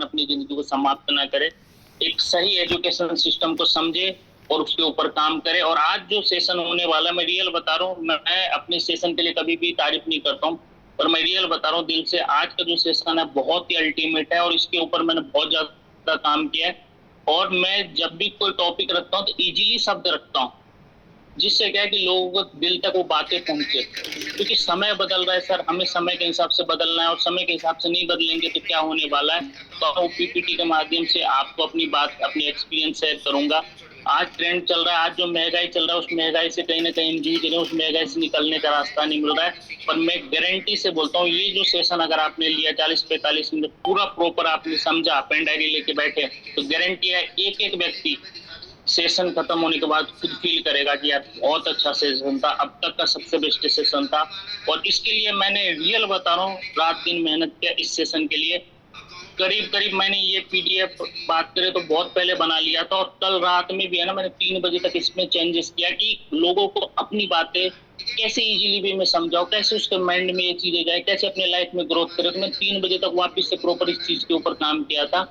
अपनी जिंदगी को समाप्त ना करे, एक सही एजुकेशन सिस्टम को समझे और उसके ऊपर काम करे। और आज जो सेशन होने वाला, मैं रियल बता रहा हूँ, मैं अपने सेशन के लिए कभी भी तारीफ नहीं करता हूँ, पर मैं रियल बता रहा हूँ दिल से, आज का जो सेशन है बहुत ही अल्टीमेट है और इसके ऊपर मैंने बहुत ज्यादा काम किया है। और मैं जब भी कोई टॉपिक रखता हूँ तो इजीली शब्द रखता हूँ, जिससे क्या है कि लोगों को दिल तक वो बातें पहुंचे। क्योंकि समय बदल रहा है सर, हमें समय के हिसाब से बदलना है और समय के हिसाब से नहीं बदलेंगे तो क्या होने वाला है। तो पीपीटी के माध्यम से आपको अपनी बात, अपनी एक्सपीरियंस शेयर करूंगा। आज ट्रेंड चल रहा है, आज जो महंगाई चल रहा है उस महंगाई से कहीं ना कहीं हम जूझ रहे हैं, उस महंगाई से निकलने का रास्ता नहीं मिल रहा है। पर मैं गारंटी से बोलता हूँ, ये जो सेशन अगर आपने लिया 40-45 मिनट पूरा प्रॉपर आपने समझा, पेन डायरी लेके बैठे, तो गारंटी है एक एक व्यक्ति सेशन खत्म होने के बाद खुद फील करेगा कि यार बहुत अच्छा सेशन था, अब तक का सबसे बेस्ट सेशन था। और इसके लिए मैंने रियल बता रहा हूँ रात दिन मेहनत किया इस सेशन के लिए। करीब करीब मैंने ये पीडीएफ बात करें तो बहुत पहले बना लिया था, और कल रात में भी है ना, मैंने 3 बजे तक इसमें चेंजेस किया कि लोगों को अपनी बातें कैसे इजीली वे में समझाओ, कैसे उसके माइंड में ये चीजें जाए, कैसे अपने लाइफ में ग्रोथ करे। तो मैं 3 बजे तक वापस से प्रॉपर इस चीज के ऊपर काम किया था।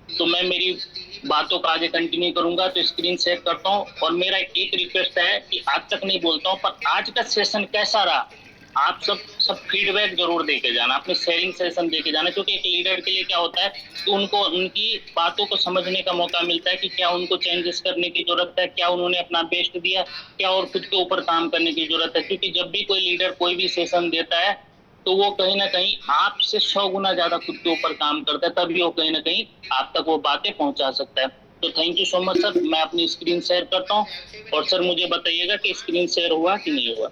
तो मैं मेरी बातों का आगे कंटिन्यू करूंगा, तो स्क्रीन शेयर करता हूँ। और मेरा एक रिक्वेस्ट है कि आज तक नहीं बोलता हूँ, पर आज का सेशन कैसा रहा आप सब फीडबैक जरूर देके जाना, अपने शेयरिंग सेशन देके जाना। क्योंकि एक लीडर के लिए क्या होता है कि उनको उनकी बातों को समझने का मौका मिलता है कि क्या उनको चेंजेस करने की जरूरत है, क्या उन्होंने अपना बेस्ट दिया, क्या और खुद के ऊपर काम करने की जरूरत है। क्योंकि जब भी कोई लीडर कोई भी सेशन देता है तो वो कहीं ना कहीं आपसे 100 गुना ज्यादा खुद के ऊपर काम करता है, तभी वो कहीं ना कहीं आप तक वो बातें पहुंचा सकता है। तो thank you so much sir, मैं अपनी स्क्रीन शेयर करता हूँ। और सर मुझे बताइएगा कि स्क्रीन शेयर हुआ कि नहीं हुआ।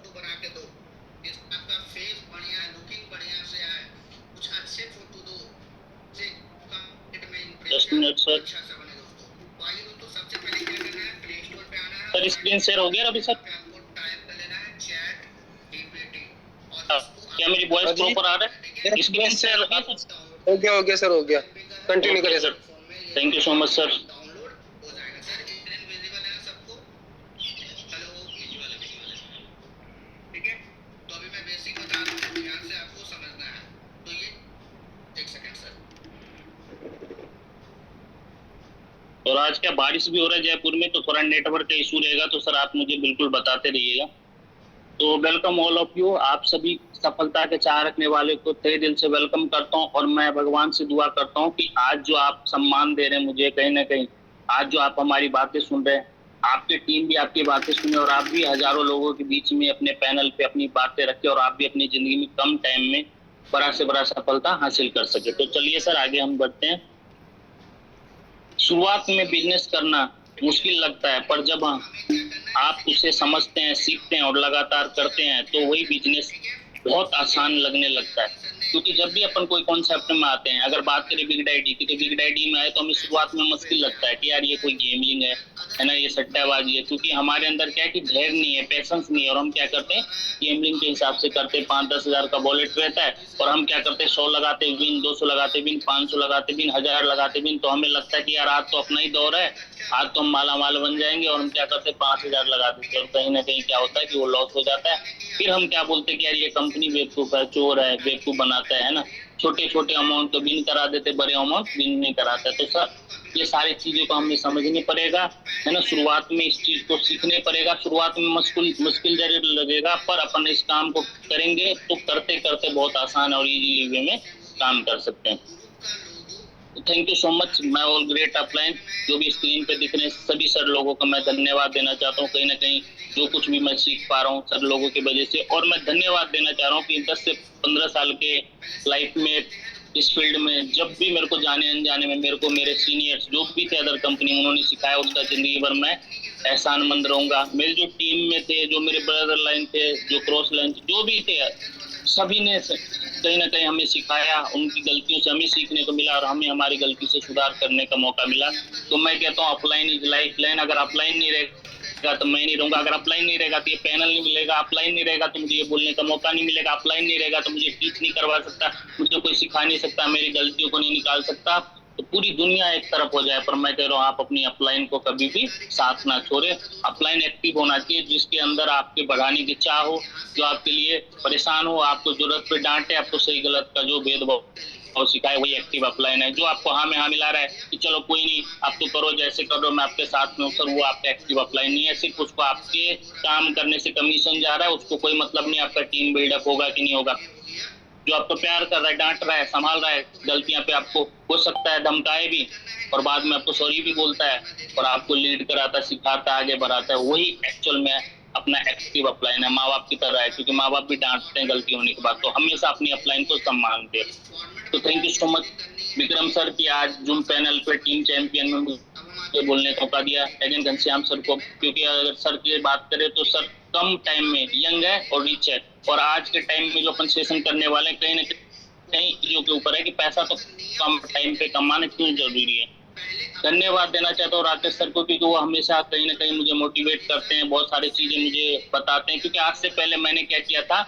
Just minute sir, sir screen share हो गया अभी सर? क्या मेरी वॉइस प्रॉपर आ रहा है? स्क्रीन शेयर हो गया सर, हो गया। कंटिन्यू करें sir. Thank you so much sir. और आज क्या बारिश भी हो रहा है जयपुर में, तो थोड़ा नेटवर्क का इशू रहेगा, तो सर आप मुझे बिल्कुल बताते रहिएगा। तो वेलकम ऑल ऑफ यू, आप सभी सफलता के चाह रखने वाले को तहे दिल से वेलकम करता हूं। और मैं भगवान से दुआ करता हूं कि आज जो आप सम्मान दे रहे हैं मुझे, कहीं ना कहीं आज जो आप हमारी बातें सुन रहे हैं, आपकी टीम भी आपकी बातें सुने और आप भी हजारों लोगों के बीच में अपने पैनल पे अपनी बातें रखें और आप भी अपनी जिंदगी में कम टाइम में बड़ा से बड़ा सफलता हासिल कर सके। तो चलिए सर आगे हम बढ़ते हैं। शुरुआत में बिजनेस करना मुश्किल लगता है, पर जब आप उसे समझते हैं, सीखते हैं और लगातार करते हैं तो वही बिजनेस बहुत आसान लगने लगता है। क्योंकि जब भी अपन कोई कॉन्सेप्ट में आते हैं, अगर बात करें बिग डैडी की, तो बिग डैडी में आए तो हमें शुरुआत में मुश्किल लगता है कि यार ये कोई गेमिंग है ना, ये सट्टाबाजी है। क्योंकि हमारे अंदर क्या है कि धैर्य नहीं है, पेशेंस नहीं है, और हम क्या करते हैं गेमलिंग के हिसाब से करते हैं। 5-10 हजार का वॉलेट रहता है और हम क्या करते हैं 100 लगाते विन, 200 लगाते विन, 500 लगाते विन, 1000 लगाते विन। तो हमें लगता है कि यार आज तो अपना ही दौर है, आज तो हम माला माल बन जाएंगे, और हम क्या करते हैं 5000 लगा देते हैं। और कहीं ना कहीं क्या होता है कि वो लॉस हो जाता है। फिर हम क्या बोलते हैं कि यार ये कंपनी बेवकूफ है, चोर है, बेवकूफ बनाता है ना। छोटे छोटे अमाउंट तो विन करा देते, बड़े अमाउंट विन नहीं कराता। तो सर ये सारी चीजों को हमें समझनी पड़ेगा, है ना। शुरुआत में इस चीज को सीखने पड़ेगा। शुरुआत में मुश्किल जरूर लगेगा, पर अपन इस काम को करेंगे तो करते करते बहुत आसान और इजीली वे में काम कर सकते हैं। Thank you so much. मैं ऑल ग्रेट अपलाइन जो भी स्क्रीन पे दिख रहे हैं सभी सर लोगों का मैं धन्यवाद देना चाहता हूँ। कहीं ना कहीं जो कुछ भी मैं सीख पा रहा हूँ सर लोगों की वजह से। और मैं धन्यवाद देना चाह रहा हूँ कि 10 से 15 साल के लाइफ में इस फील्ड में जब भी मेरे को जाने अनजाने में मेरे को मेरे सीनियर्स जो भी थे अदर कंपनी उन्होंने सिखाया, उसका जिंदगी भर मैं एहसानमंद रहूंगा। मेरे जो टीम में थे, जो मेरे ब्रदर लाइन थे, जो क्रॉस लाइन थे, जो भी थे, सभी ने कहीं ना कहीं हमें सिखाया। उनकी गलतियों से हमें सीखने को मिला और हमें हमारी गलती से सुधार करने का मौका मिला। तो मैं कहता हूँ अपलाइन इज लाइफ लाइन। अगर अपलाइन नहीं रहेगा तो मैं नहीं रहूंगा, अगर अपलाइन नहीं रहेगा तो ये पैनल नहीं मिलेगा, अपलाइन नहीं रहेगा तो मुझे ये बोलने का मौका नहीं मिलेगा, अपलाइन नहीं रहेगा तो मुझे टीच नहीं करवा सकता, मुझे कोई सिखा नहीं सकता, मेरी गलतियों को नहीं निकाल सकता। तो पूरी दुनिया एक तरफ हो जाए, पर मैं कह रहा हूँ आप अपनी अपलाइन को कभी भी साथ ना छोड़े। अपलाइन एक्टिव होना चाहिए, जिसके अंदर आपके बढ़ाने की चाह हो, जो आपके लिए परेशान हो, आपको जरूरत पे डांटे, आपको सही गलत का जो भेदभाव और सिखाए वही एक्टिव अपलाइन है। जो आपको हाँ में हाँ मिला रहा है कि चलो कोई नहीं, आप तो करो, जैसे करो, मैं आपके साथ में हूँ सर, वो आपका एक्टिव अपलाइन नहीं है। सिर्फ उसको आपके काम करने से कमीशन जा रहा है, उसको कोई मतलब नहीं आपका टीम बिल्डअप होगा कि नहीं होगा। जो आपको प्यार कर रहा है, डांट रहा है, संभाल रहा है, गलतियां पे आपको हो सकता है धमकाए भी और बाद में आपको सॉरी भी बोलता है और आपको लीड कराता है, सिखाता है, आगे बढ़ाता है, वही एक्चुअल में अपना एक्टिव अपलाइन है। माँ बाप की तरह है, क्योंकि माँ बाप भी डांटते हैं गलती होने के बाद, तो हमेशा अपनी अपलाइन को सम्मान दे। तो thank you so much Vikram sir कि आज जूम पैनल पे टीम चैंपियन में मुझे बोलने का मौका दिया। अगेन घनश्याम सर को, क्योंकि अगर सर की बात करें तो सर कम टाइम में यंग है और रिच है, और आज के टाइम में जो अपन सेशन करने वाले हैं कहीं ना कहीं चीजों के ऊपर है कि पैसा तो कम टाइम पे कमाना क्यों जरूरी है। धन्यवाद देना चाहता हूँ राकेश सर को, क्योंकि वो हमेशा कहीं ना कहीं मुझे मोटिवेट करते हैं, बहुत सारी चीजें मुझे बताते हैं। क्योंकि आज से पहले मैंने क्या किया था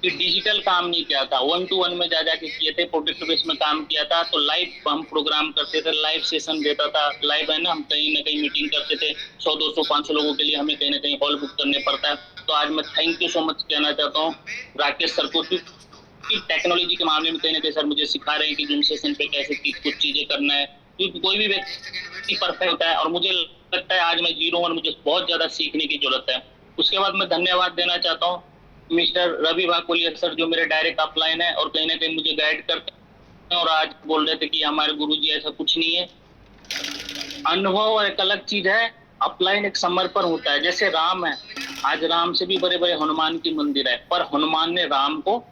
कि डिजिटल काम नहीं किया था, 1-to-1 में जा जाके किए थे, प्रोडक्ट बेस में काम किया था। तो लाइव हम प्रोग्राम करते थे, लाइव सेशन देता था, लाइव है ना, हम कहीं ना कहीं मीटिंग करते थे 100, 200, 500 लोगों के लिए हमें कहीं ना कहीं हॉल बुक करने पड़ता है। तो आज मैं थैंक यू सो मच कहना चाहता हूँ राकेश सर को कि टेक्नोलॉजी के मामले में कहीं ना कहीं सर मुझे सिखा रहे हैं कि जूम सेशन पे कैसे कुछ चीजें करना है, क्योंकि कोई भी व्यक्ति परफेक्ट होता है और मुझे लगता है आज मैं जीरो हूं और मुझे बहुत ज्यादा सीखने की जरूरत है। उसके बाद मैं धन्यवाद देना चाहता हूँ मिस्टर रवि भाकोलिया सर, जो मेरे डायरेक्ट अपलाइन है और कहीं ना कहीं मुझे गाइड करते हैं, और आज बोल रहे थे कि हमारे गुरुजी ऐसा कुछ नहीं है। अनुभव एक अलग चीज है, अपलाइन एक समर्पण होता है। जैसे राम है, आज राम से भी बड़े बड़े हनुमान की मंदिर है, पर हनुमान ने राम को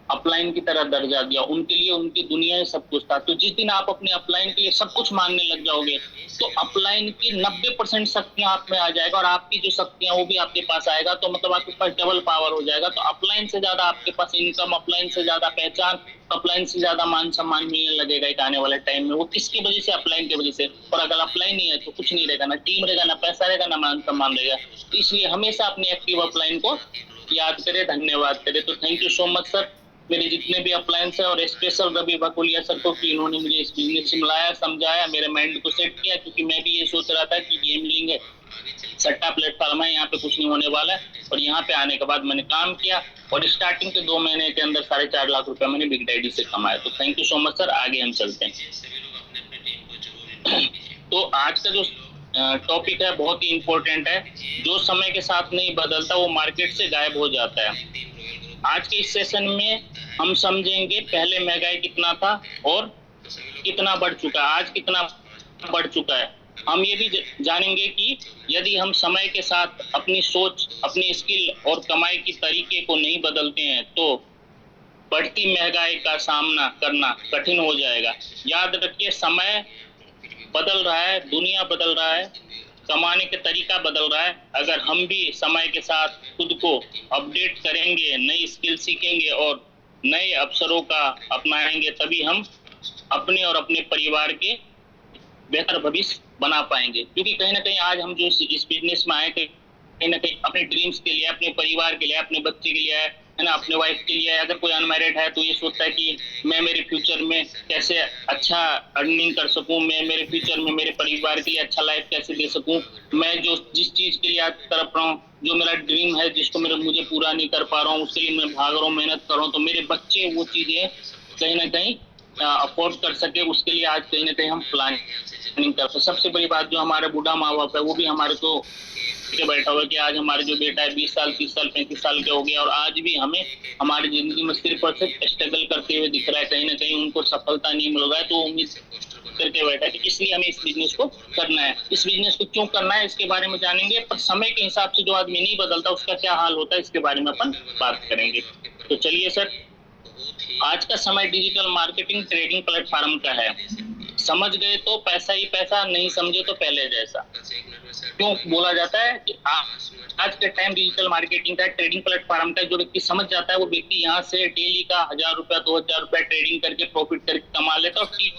अपलाइन की तरह दर्जा दिया, उनके लिए उनकी दुनिया ही सब कुछ था। तो जिस दिन आप अपने अपलाइन के लिए सब कुछ मानने लग जाओगे तो अपलाइन की 90% शक्तियां आप में आ जाएगा और आपकी जो शक्तियां वो भी आपके पास आएगा। तो मतलब आपके पास डबल पावर हो जाएगा। तो अपलाइन से ज्यादा आपके पास इनकम, अपलाइन से ज्यादा पहचान, अपलाइन से ज्यादा मान सम्मान मिलने लगेगा एक आने वाले टाइम में। वो किसकी वजह से? अपलाइन की वजह से। और अगर अपलाइन नहीं है तो कुछ नहीं रहेगा, ना टीम रहेगा, ना पैसा रहेगा, ना मान सम्मान रहेगा। तो इसलिए हमेशा अपने एक्टिव अपलाइन को याद करें, धन्यवाद करें। तो thank you so much sir, मेरे जितने भी अपलायंस है, और स्पेशल रवि भाकोलिया सर को कि इन्होंने मुझे इस बिजनेस से मिलाया, समझाया, मेरे माइंड को सेट किया। क्योंकि मैं भी ये सोच रहा था कि गेमिंग है, सट्टा प्लेटफॉर्म है, यहाँ पे कुछ नहीं होने वाला है। और यहाँ पे आने के बाद मैंने काम किया और स्टार्टिंग के 2 महीने के अंदर 4.5 लाख रुपए मैंने बिग डैडी से कमाया। तो thank you so much sir, आगे हम चलते हैं। तो आज का जो टॉपिक है बहुत ही इम्पोर्टेंट है। जो समय के साथ नहीं बदलता वो मार्केट से गायब हो जाता है। आज के इस सेशन में हम समझेंगे पहले महंगाई कितना था और कितना बढ़ चुका है, आज कितना बढ़ चुका है। हम ये भी जानेंगे कि यदि हम समय के साथ अपनी सोच, अपनी स्किल और कमाई की तरीके को नहीं बदलते हैं तो बढ़ती महंगाई का सामना करना कठिन हो जाएगा। याद रखिए, समय बदल रहा है, दुनिया बदल रहा है, कमाने के तरीका बदल रहा है। अगर हम भी समय के साथ खुद को अपडेट करेंगे, नई स्किल सीखेंगे और नए अवसरों का अपनाएंगे, तभी हम अपने और अपने परिवार के बेहतर भविष्य बना पाएंगे। क्योंकि कहीं ना कहीं आज हम जो इस बिजनेस में आए थे, कहीं ना कहीं अपने ड्रीम्स के लिए, अपने परिवार के लिए, अपने बच्चे के लिए है ना, अपने वाइफ के लिए। अगर कोई अनमैरिड है तो ये सोचता है कि मैं मेरे फ्यूचर में कैसे अच्छा अर्निंग कर सकूं, मैं मेरे फ्यूचर में मेरे परिवार के लिए अच्छा लाइफ कैसे दे सकूं, मैं जो जिस चीज के लिए आज तड़प रहा हूँ, जो मेरा ड्रीम है जिसको मुझे पूरा नहीं कर पा रहा हूँ, उसके लिए मैं भाग रहा हूँ, मेहनत कर रहा हूँ, तो मेरे बच्चे वो चीजें कहीं ना कहीं अफोर्ड कर सके, उसके लिए आज कहीं ना कहीं हम प्लानिंग करते हैं। सबसे बड़ी बात, जो हमारे बूढ़ा माँ बाप है वो भी हमारे को बैठा हुआ कि आज हमारे जो बेटा है 20 साल, 30 साल, 35 साल के हो गया और आज भी हमें हमारी जिंदगी में सिर्फ और सिर्फ स्ट्रगल करते हुए दिख रहा है, कहीं ना कहीं उनको सफलता नहीं मिल रहा है। तो उम्मीद करके बैठा है कि इसलिए हमें इस बिजनेस को करना है। इस बिजनेस को क्यों करना है इसके बारे में जानेंगे, पर समय के हिसाब से जो आदमी नहीं बदलता उसका क्या हाल होता है इसके बारे में अपन बात करेंगे। तो चलिए सर, आज का समय डिजिटल मार्केटिंग ट्रेडिंग प्लेटफॉर्म का है। समझ गए तो पैसा ही पैसा, नहीं समझे तो पहले जैसा। क्यों बोला जाता है कि आज के टाइम डिजिटल मार्केटिंग का, ट्रेडिंग प्लेटफॉर्म का, जो व्यक्ति समझ जाता है वो व्यक्ति यहाँ से डेली का 1000 रुपया, 2000 रुपया ट्रेडिंग करके प्रॉफिट करके कमा लेता है।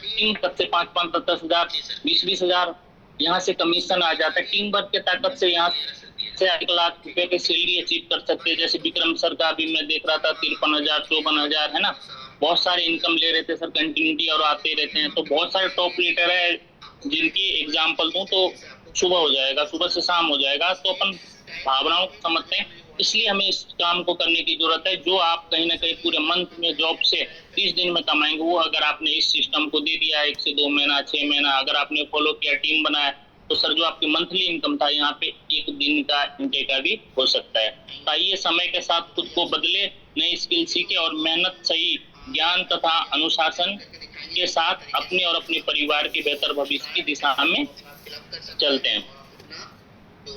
टीम तक से 5-5, 10-10 हजार, 20-20 हजार यहाँ से कमीशन आ जाता है। टीम वर्क के ताकत से यहाँ से 1 लाख रुपए की सैलरी अचीव कर सकते हैं। जैसे विक्रम सर का अभी मैं देख रहा था 53,000, 54,000 है ना, बहुत सारे इनकम ले रहे थे सर, कंटिन्यूटी और आते रहते हैं। तो बहुत सारे टॉप लीडर है जिनकी एग्जाम्पल दूं तो सुबह हो जाएगा, सुबह से शाम हो जाएगा। तो अपन भावनाओं को समझते हैं, इसलिए हमें इस काम को करने की जरूरत है। जो आप कहीं ना कहीं पूरे मंथ में जॉब से 30 दिन में कमाएंगे, वो अगर आपने इस सिस्टम को दे दिया 1 से 2 महीना 6 महीना अगर आपने फॉलो किया, टीम बनाया, तो सर जो आपकी मंथली इनकम था यहाँ पे 1 दिन का घंटे का भी हो सकता है। तो आइए समय के साथ खुद को बदले, नई स्किल सीखे और मेहनत, सही ज्ञान तथा अनुशासन के साथ अपने और अपने परिवार के बेहतर भविष्य की दिशा में चलते हैं।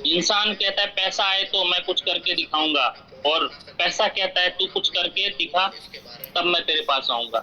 इंसान कहता है पैसा आए तो मैं कुछ करके दिखाऊंगा, और पैसा कहता है तू कुछ करके दिखा तब मैं तेरे पास आऊंगा।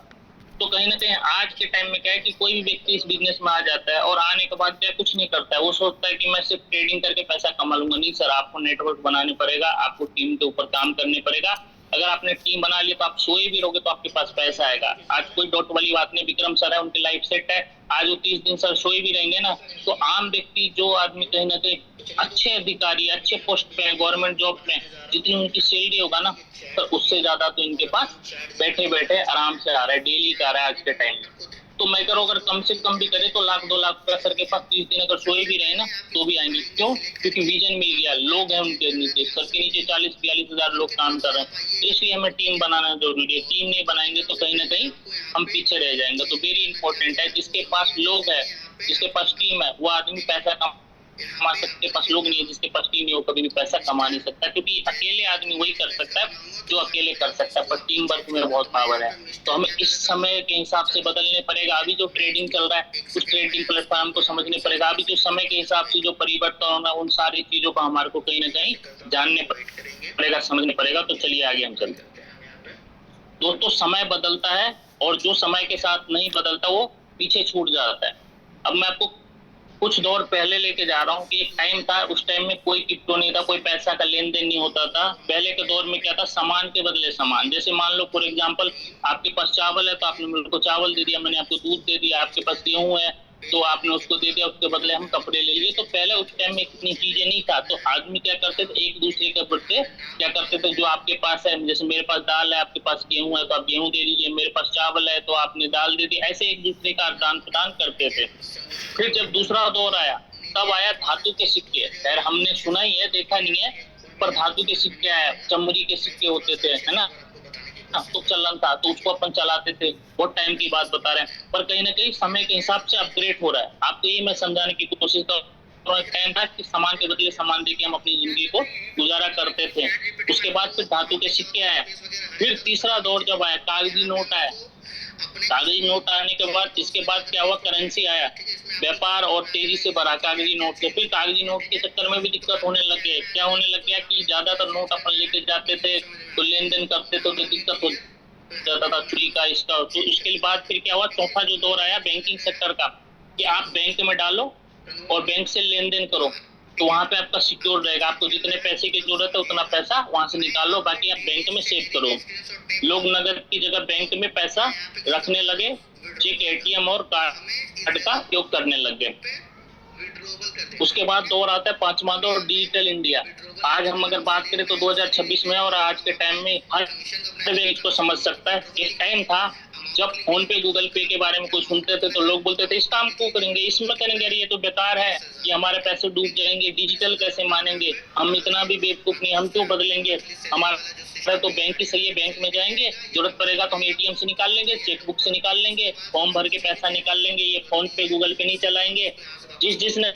तो कहीं ना कहीं आज के टाइम में क्या है कि कोई भी व्यक्ति इस बिजनेस में आ जाता है और आने के बाद क्या कुछ नहीं करता है, वो सोचता है कि मैं सिर्फ ट्रेडिंग करके पैसा कमा लूंगा। नहीं सर, आपको नेटवर्क बनाने पड़ेगा, आपको टीम के ऊपर काम करने पड़ेगा। अगर आपने टीम बना ली तो आप सोए भी रहोगे तो आपके पास पैसा आएगा। आज कोई डॉट वाली बात नहीं, विक्रम सर है, उनकी लाइफ सेट है, आज वो 30 दिन सर सोए भी रहेंगे ना, तो आम व्यक्ति जो आदमी कहीं ना कहीं अच्छे अधिकारी, अच्छे पोस्ट पे है, गवर्नमेंट जॉब में, जितनी उनकी सैलरी होगा ना, तो उससे ज्यादा तो इनके पास बैठे बैठे आराम से आ रहा है, डेली का आ रहा है आज के टाइम में। तो मैं करो अगर कम से कम भी करे तो 1,00,000-2,00,000 रुपया सर के पास 30 दिन अगर सोए भी रहे ना तो भी आएंगे। क्यों? क्योंकि विजन मिल गया, लोग हैं उनके नीचे, सर के नीचे 40-42 हजार लोग काम कर रहे हैं। तो इसलिए हमें टीम बनाना जरूरी है। टीम नहीं बनाएंगे तो कहीं ना कहीं हम पीछे रह जाएंगे। तो वेरी इंपॉर्टेंट है, जिसके पास लोग है, जिसके पास टीम है, वो आदमी पैसा कमा सकते, के पास लोग नहीं है, जिसके पास टीम है, वो कभी भी पैसा कमा नहीं सकता, क्योंकि अकेले आदमी वही कर सकता है जो अकेले कर सकता है, पर टीम वर्क में बहुत पावर है। तो हमें इस समय के हिसाब से बदलने पड़ेगा। अभी जो ट्रेडिंग चल रहा है उस ट्रेडिंग प्लेटफॉर्म को समझने पड़ेगा। अभी जो समय के हिसाब से जो परिवर्तन होना, उन सारी चीजों को हमारे को कहीं ना कहीं जानने पड़ेगा, समझने पड़ेगा। तो चलिए आगे हम चलते हैं। दोस्तों, समय बदलता है और जो समय के साथ नहीं बदलता वो पीछे छूट जाता है। अब मैं आपको कुछ दौर पहले लेके जा रहा हूँ कि एक टाइम था, उस टाइम में कोई क्रिप्टो नहीं था, कोई पैसा का लेन देन नहीं होता था। पहले के दौर में क्या था, सामान के बदले सामान। जैसे मान लो फॉर एग्जांपल आपके पास चावल है तो आपने मेरे को चावल दे दिया, मैंने आपको दूध दे दिया। आपके पास गेहूं है तो आपने उसको दे दिया, उसके बदले हम कपड़े ले लिए। तो पहले उस टाइम में इतनी चीजें नहीं था, तो आदमी क्या करते थे, एक दूसरे के बदले क्या करते थे, जो आपके पास है, जैसे मेरे पास दाल है, आपके पास गेहूं है तो आप गेहूं दे दीजिए, मेरे पास चावल है तो आपने दाल दे दी। ऐसे एक दूसरे का आदान प्रदान करते थे। फिर जब दूसरा दौर आया तब आया धातु के सिक्के। खैर हमने सुना ही है, देखा नहीं है, पर धातु के सिक्के आया, चमड़ी के सिक्के होते थे, है ना, तो चलन था, तो उसको अपन चलाते थे। बहुत टाइम की बात बता रहे हैं, पर कहीं ना कहीं समय के हिसाब से अपग्रेड हो रहा है। आपको ये मैं समझाने की कोशिश कर रहा हूं, एक टाइम था कि सामान के बदले सामान देके हम अपनी जिंदगी को गुजारा करते थे। उसके बाद फिर धातु के सिक्के आए। फिर तीसरा दौर जब आया, कागजी नोट आया। कागजी नोट आने के बाद इसके बाद क्या हुआ, करेंसी आया, व्यापार और तेजी से बढ़ा कागजी नोट से। फिर कागजी नोट के चक्कर में भी दिक्कत होने लग गई। क्या होने लग गया कि ज्यादातर नोट अपन लेके जाते थे तो लेन देन करते थे तो दिक्कत हो जाता था, चोरी का, इसका। तो इसके बाद फिर क्या हुआ, चौथा जो दौर आया बैंकिंग सेक्टर का, कि आप बैंक में डालो और बैंक से लेन देन करो, तो वहां पे आपका सिक्योर रहेगा। आपको जितने पैसे की जरूरत है उतना पैसा वहां से निकाल लो, बाकी आप बैंक में सेव करो। लोग नगद की जगह बैंक में पैसा रखने लगे, चेक, एटीएम और कार्ड का उपयोग करने लग गए। उसके बाद दौर आता है पांचवा दौर, डिजिटल इंडिया। आज हम अगर बात करें तो 2026 में और आज के टाइम में हर व्यक्ति इसको समझ सकता है। एक टाइम था जब फोन पे, गूगल पे के बारे में कोई सुनते थे तो लोग बोलते थे इस काम को करेंगे, इसमें करेंगे, अरे ये तो बेकार है, ये हमारे पैसे डूब जाएंगे, डिजिटल कैसे मानेंगे, हम इतना भी बेवकूफ नहीं, हम क्यों बदलेंगे, हमारा तो बैंक ही सही है, बैंक में जाएंगे, जरूरत पड़ेगा तो हम एटीएम से निकाल लेंगे, चेकबुक से निकाल लेंगे, फॉर्म भर के पैसा निकाल लेंगे, ये फोन पे गूगल पे नहीं चलाएंगे। जिसने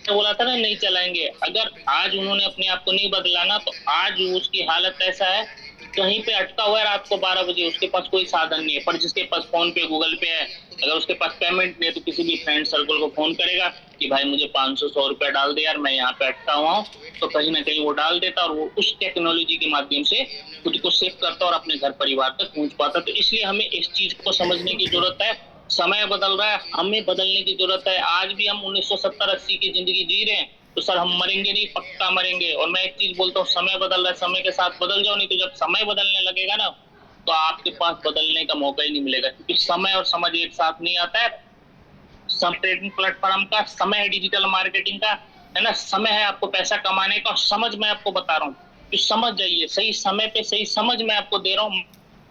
बोला था ना नहीं चलाएंगे, अगर आज उन्होंने अपने आप को नहीं बदला ना, तो आज उसकी हालत ऐसा है, कहीं पे अटका हुआ है रात को 12 बजे, उसके पास कोई साधन नहीं है। पर जिसके पास फोन पे, गूगल पे है, अगर उसके पास पेमेंट नहीं है तो किसी भी फ्रेंड सर्कल को फोन करेगा कि भाई मुझे 500-100 रुपया डाल दे यार, मैं यहाँ पे अटका हुआ हूँ, तो कहीं ना कहीं वो डाल देता और वो उस टेक्नोलॉजी के माध्यम से खुद को सेव करता और अपने घर परिवार तक पहुंच पाता। तो इसलिए हमें इस चीज को समझने की जरूरत है। समय बदल रहा है, हमें बदलने की जरूरत है। आज भी हम 1970-80 की जिंदगी जी रहे हैं तो सर हम मरेंगे नहीं, पक्का मरेंगे। और मैं एक चीज बोलता हूँ, समय बदल रहा है, समय के साथ बदल जाओ, नहीं तो जब समय बदलने लगेगा ना तो आपके पास बदलने का मौका ही नहीं मिलेगा, क्योंकि समय और समझ एक साथ नहीं आता है। ट्रेडिंग प्लेटफॉर्म का समय है, डिजिटल मार्केटिंग का है ना, समय है आपको पैसा कमाने का। समझ मैं आपको बता रहा हूँ, समझ जाइए, सही समय पे सही समझ मैं आपको दे रहा हूँ।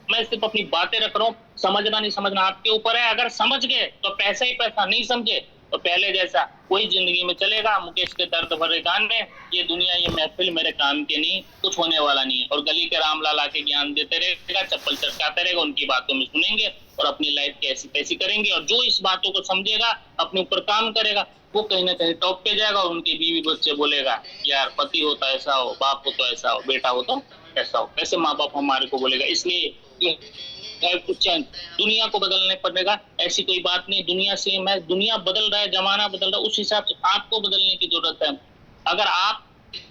मैं सिर्फ अपनी बातें रख रहा हूँ, समझना नहीं समझना आपके ऊपर है। अगर समझ गए तो पैसा ही पैसा, नहीं समझे तो पहले जैसा कोई जिंदगी में चलेगा, मुकेश के दर्द भरे गाने, ये दुनिया ये महफिल मेरे काम के नहीं, कुछ होने वाला नहीं है। और गली के रामलाल आके ज्ञान देते रहेगा, चप्पल चटकाते रहेगा, उनकी बातों में सुनेंगे और अपनी लाइफ कैसी कैसी करेंगे। और जो इस बातों को समझेगा, अपने ऊपर काम करेगा, वो कहीं ना कहीं टॉप पे जाएगा। और उनके बीवी बच्चे बोलेगा यार पति हो तो ऐसा हो, बाप हो तो ऐसा हो, बेटा हो तो ऐसा हो। ऐसे माँ बाप हमारे को बोलेगा। इसलिए कुछ चेंज, दुनिया को बदलने पड़ेगा, ऐसी कोई बात नहीं। दुनिया सेम है, दुनिया बदल रहा है, जमाना बदल रहा है, उस हिसाब से आपको बदलने की जरूरत है। अगर आप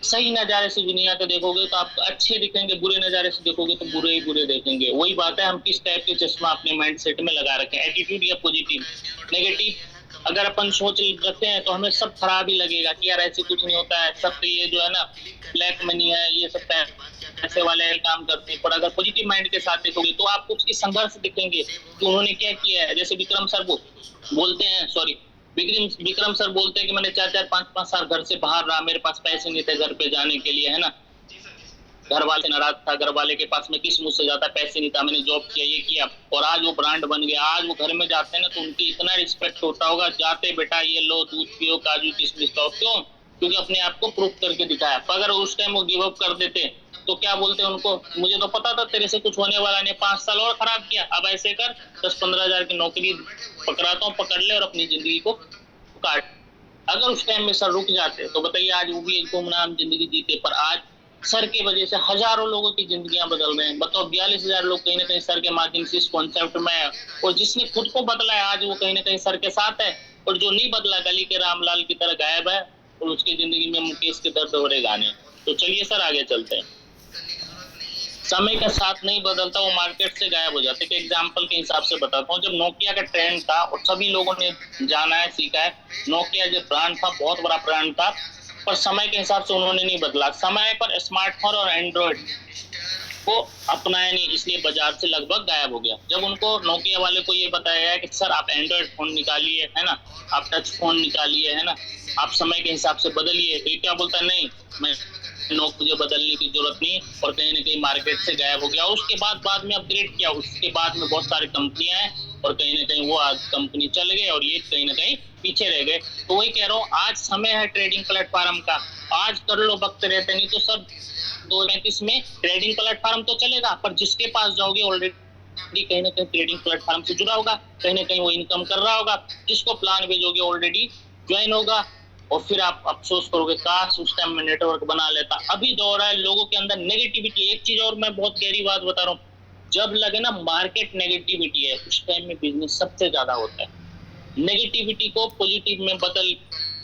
सही नजारे से दुनिया को देखोगे तो आप अच्छे दिखेंगे, बुरे नजारे से देखोगे तो बुरे ही बुरे देखेंगे। वही बात है, हम किस टाइप के चश्मा अपने माइंड सेट में लगा रखे हैं, एटीट्यूड या पॉजिटिव नेगेटिव। अगर अपन सोच रखते हैं तो हमें सब खराब ही लगेगा कि यार ऐसे कुछ नहीं होता है, सब तो ये जो है ना ब्लैक मनी है, ये सब पैसे वाले काम करते हैं। पर अगर पॉजिटिव माइंड के साथ देखोगे तो आपको उसकी संघर्ष दिखेंगे कि उन्होंने क्या किया है। जैसे विक्रम सर बोलते हैं, सॉरी विक्रम सर बोलते हैं कि मैंने 4-4, 5-5 साल घर से बाहर रहा, मेरे पास पैसे नहीं थे घर पे जाने के लिए, है ना, घर वाले नाराज था, घर वाले के पास में किस मुझ से ज्यादा पैसे नहीं था, मैंने जॉब किया, ये किया, और आज वो ब्रांड बन गया। आज वो घर में जाते हैं ना तो उनकी इतना रिस्पेक्ट होता होगा, जाते बेटा ये लो दूध पियो, काजू किशमिश खाओ। क्यों? क्योंकि अपने आप को प्रूफ करके दिखाया। पर अगर उस टाइम वो गिव अप कर देते तो क्या बोलते उनको, मुझे तो पता था तेरे से कुछ होने वाला नहीं, 5 साल और खराब किया, अब ऐसे कर 10-15 हजार की नौकरी पकड़ाता हूँ, पकड़ ले और अपनी जिंदगी को काट। अगर उस टाइम में सर रुक जाते तो बताइए आज वो भी एक गुमनाम जिंदगी जीते। पर आज सर की वजह से हजारों लोगों की जिंदगियां बदल रहे हैं। बताओ 42,000 लोग कहीं ना कहीं सर के माध्यम से इस कॉन्सेप्ट में है। और जिसने खुद को बदला है आज वो कहीं ना कहीं सर के साथ है, और जो नहीं बदला गली के रामलाल की तरह गायब है, और उसकी जिंदगी में मुकेश के दर्द भरे गाने। तो चलिए सर आगे चलते हैं। समय का साथ नहीं बदलता, वो मार्केट से गायब हो जाते। एक एग्जांपल के हिसाब से बताता हूँ, जब नोकिया का ट्रेंड था और सभी लोगों ने जाना है, सीखा है, नोकिया जो ब्रांड था बहुत बड़ा ब्रांड था, पर समय के हिसाब से उन्होंने नहीं बदला। समय पर स्मार्टफोन और एंड्रॉइड को अपनाया नहीं, इसलिए बाजार से लगभग गायब हो गया। जब उनको नोकिया वाले को ये बताया है कि सर आप एंड्रॉइड फोन निकालिए, है ना, आप टच फोन निकालिए, है ना, आप समय के हिसाब से बदलिए, तो ये क्या बोलता है, नहीं मैं मुझे बदलने की जरूरत नहीं, और कहीं ना कहीं मार्केट से गायब हो गया। उसके बाद में अपग्रेड किया, उसके बाद में बहुत सारी कंपनियां हैं, और कहीं ना कहीं वो आज कंपनी चल गए और ये कहीं ना कहीं पीछे रह गए। तो वही कह रहा हूँ, आज समय है ट्रेडिंग प्लेटफॉर्म का, आज कर लो, वक्त रहते नहीं तो सब 2035 में ट्रेडिंग प्लेटफॉर्म तो चलेगा, पर जिसके पास जाओगे ऑलरेडी कहीं ना कहीं ट्रेडिंग प्लेटफॉर्म से जुड़ा होगा, कहीं ना कहीं वो इनकम कर रहा होगा, जिसको प्लान भेजोगे ऑलरेडी ज्वाइन होगा, और फिर आप अफसोस करोगे काश उस टाइम में नेटवर्क बना लेता। अभी दौर है लोगों के अंदर नेगेटिविटी। एक चीज और मैं बहुत गहरी बात बता रहा हूँ, जब लगे ना मार्केट नेगेटिविटी है, उस टाइम में बिजनेस सबसे ज्यादा होता है। नेगेटिविटी को पॉजिटिव में बदल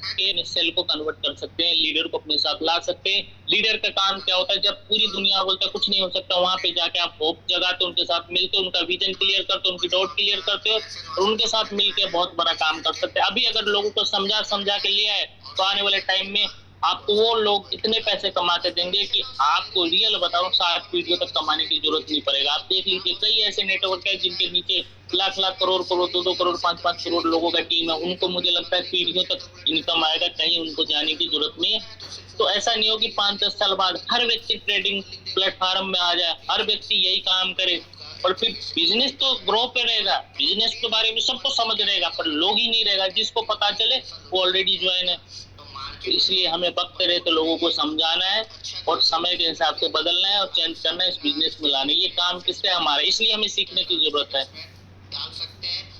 के सेल को कन्वर्ट कर सकते हैं, लीडर को अपने साथ ला सकते हैं। लीडर का काम क्या होता है, जब पूरी दुनिया बोलता है कुछ नहीं हो सकता, वहां पे जाके आप होप जगाते, उनके साथ मिलते, उनका विजन क्लियर करते, उनकी डाउट क्लियर करते हो, और उनके साथ मिलकर बहुत बड़ा काम कर सकते हैं। अभी अगर लोगों को समझा के ले आए तो आने वाले टाइम में आपको वो लोग इतने पैसे कमा के देंगे कि आपको रियल बता रहा हूँ 60 वीडियो तक कमाने की जरूरत नहीं पड़ेगा। आप देख लीजिए कई ऐसे नेटवर्क है जिनके नीचे लाख करोड़ 2 करोड़ 5 करोड़ लोगों का टीम है, उनको मुझे लगता है पीढ़ियों तक इनकम आएगा, कहीं उनको जाने की जरूरत नहीं है। तो ऐसा नहीं हो कि 5-10 साल बाद हर व्यक्ति ट्रेडिंग प्लेटफॉर्म में आ जाए, हर व्यक्ति यही काम करे, और फिर बिजनेस तो ग्रो पे रहेगा, बिजनेस के बारे में सबको समझ रहेगा, पर लोग ही नहीं रहेगा। जिसको पता चले वो ऑलरेडी ज्वाइन है। तो इसलिए हमें वक्त रहे तो लोगों को समझाना है, और समय के हिसाब से बदलना है, और चेंज करना है, इस बिजनेस में लाना है। ये काम किससे हमारा, इसलिए हमें सीखने की जरूरत है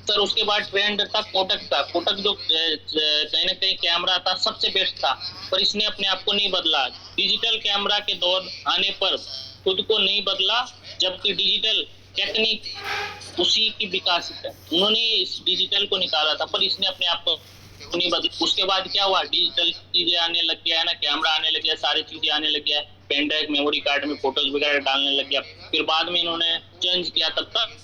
सर। उसके बाद ट्रेंड था कोटक का। कोटक जो कहीं ना कहीं कैमरा था सबसे बेस्ट था, पर इसने अपने आप को नहीं बदला। डिजिटल कैमरा के दौर आने पर खुद को नहीं बदला, जबकि डिजिटल टेक्निक उसी की विकासित है, उन्होंने इस डिजिटल को निकाला था, पर इसने अपने आप को नहीं बदला। उसके बाद क्या हुआ, डिजिटल चीजें आने लग गया है ना, कैमरा आने लग गया, सारी चीजें आने लग गया, पेन ड्राइव मेमोरी कार्ड में फोटोज वगैरह डालने लग गया। फिर बाद में इन्होंने चेंज किया, तब तक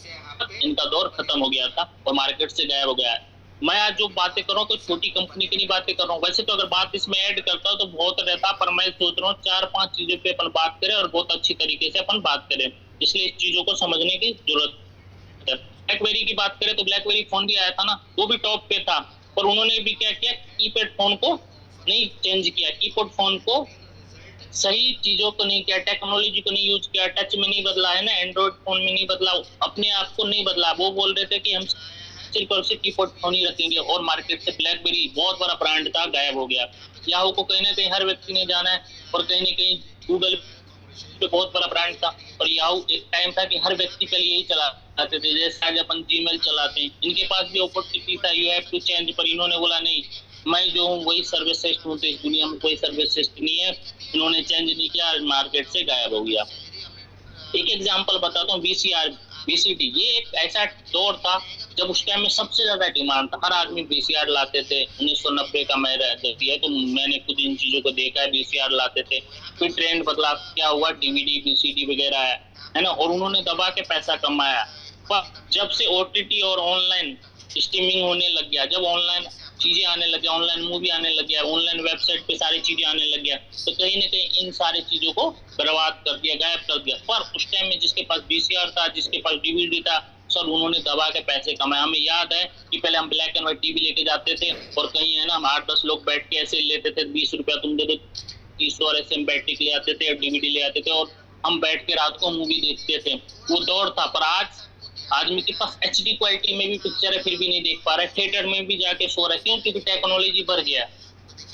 इनका दौर खत्म हो गया था और मार्केट से गायब हो गया है। मैं आज जो बातें कर रहा हूँ कोई छोटी कंपनी की नहीं बातें कर रहा हूँ। वैसे तो अगर बात इसमें ऐड करता हूँ तो बहुत रहता, पर मैं सोच रहा हूँ 4-5 चीजों पे अपन बात करें और बहुत अच्छी तरीके से अपन बात करें, इसलिए इस चीजों को समझने की जरूरत है। ब्लैकबेरी की बात करें तो ब्लैकबेरी फोन भी आया था ना, वो भी टॉप पे था, पर उन्होंने भी क्या किया, कीपैड फोन को नहीं चेंज किया, कीपैड फोन को सही चीजों को नहीं किया, टेक्नोलॉजी को नहीं यूज किया, टच में नहीं बदला, है ना, एंड्रॉइड फोन में नहीं बदला, अपने आप को नहीं बदला। वो बोल रहे थे कि हम सिर्फ और सिर्फ कीपैड फोन ही रखेंगे और मार्केट से ब्लैकबेरी बहुत बड़ा ब्रांड था गायब हो गया। याहू को कहीं ना कहीं हर व्यक्ति ने जाना है और कहीं ना कहीं गूगल पे बहुत बड़ा ब्रांड था और याहू एक टाइम था कि हर व्यक्ति के लिए यही चलाते थे, जैसे आज अपन जीमेल चलाते हैं। इनके पास भी अपॉर्चुनिटी था, यू हैव टू चेंज, पर इन्होंने बोला नहीं, मैं जो हूँ वही सर्वश्रेष्ठ हूँ, तो इस दुनिया में कोई सर्वश्रेष्ठ नहीं है। इन्होंने चेंज नहीं किया, मार्केट से गायब हो गया। एक एग्जांपल बताता हूँ, VCD, ये एक ऐसा दौर था जब उस टाइम में सबसे ज्यादा डिमांड था, हर आदमी VCR लाते थे। 1990 का मैं रहती है तो मैंने खुद इन चीजों को देखा है, VCR लाते थे। फिर ट्रेंड बदला, क्या हुआ, DVD VCD वगैरह है ना, और उन्होंने दबा के पैसा कमाया। पर जब से OTT और ऑनलाइन स्ट्रीमिंग होने लग गया, जब ऑनलाइन चीजें आने लग गया, ऑनलाइन मूवी आने लग गया, ऑनलाइन वेबसाइट पे सारी चीजें आने लग गया, तो कहीं ना कहीं इन सारी चीजों को बर्बाद कर दिया, गायब कर दिया। पर उस टाइम में जिसके पास VCR था, जिसके पास DVD था, सब उन्होंने दबा के पैसे कमाए। हमें याद है कि पहले हम ब्लैक एंड व्हाइट टीवी लेके जाते थे और कहीं है ना, हम 8-10 लोग बैठ के ऐसे लेते थे, 20 रुपया तुम दे दो, 30 और ऐसे हम बैठ के ले आते थे और DVD ले आते थे और हम बैठ के रात को मूवी देखते थे। वो दौर था। पर आज आदमी के पास HD क्वालिटी में भी पिक्चर है, फिर भी नहीं देख पा रहा है, थिएटर में भी जाके सो रहा है। क्यों? क्योंकि टेक्नोलॉजी बढ़ गया।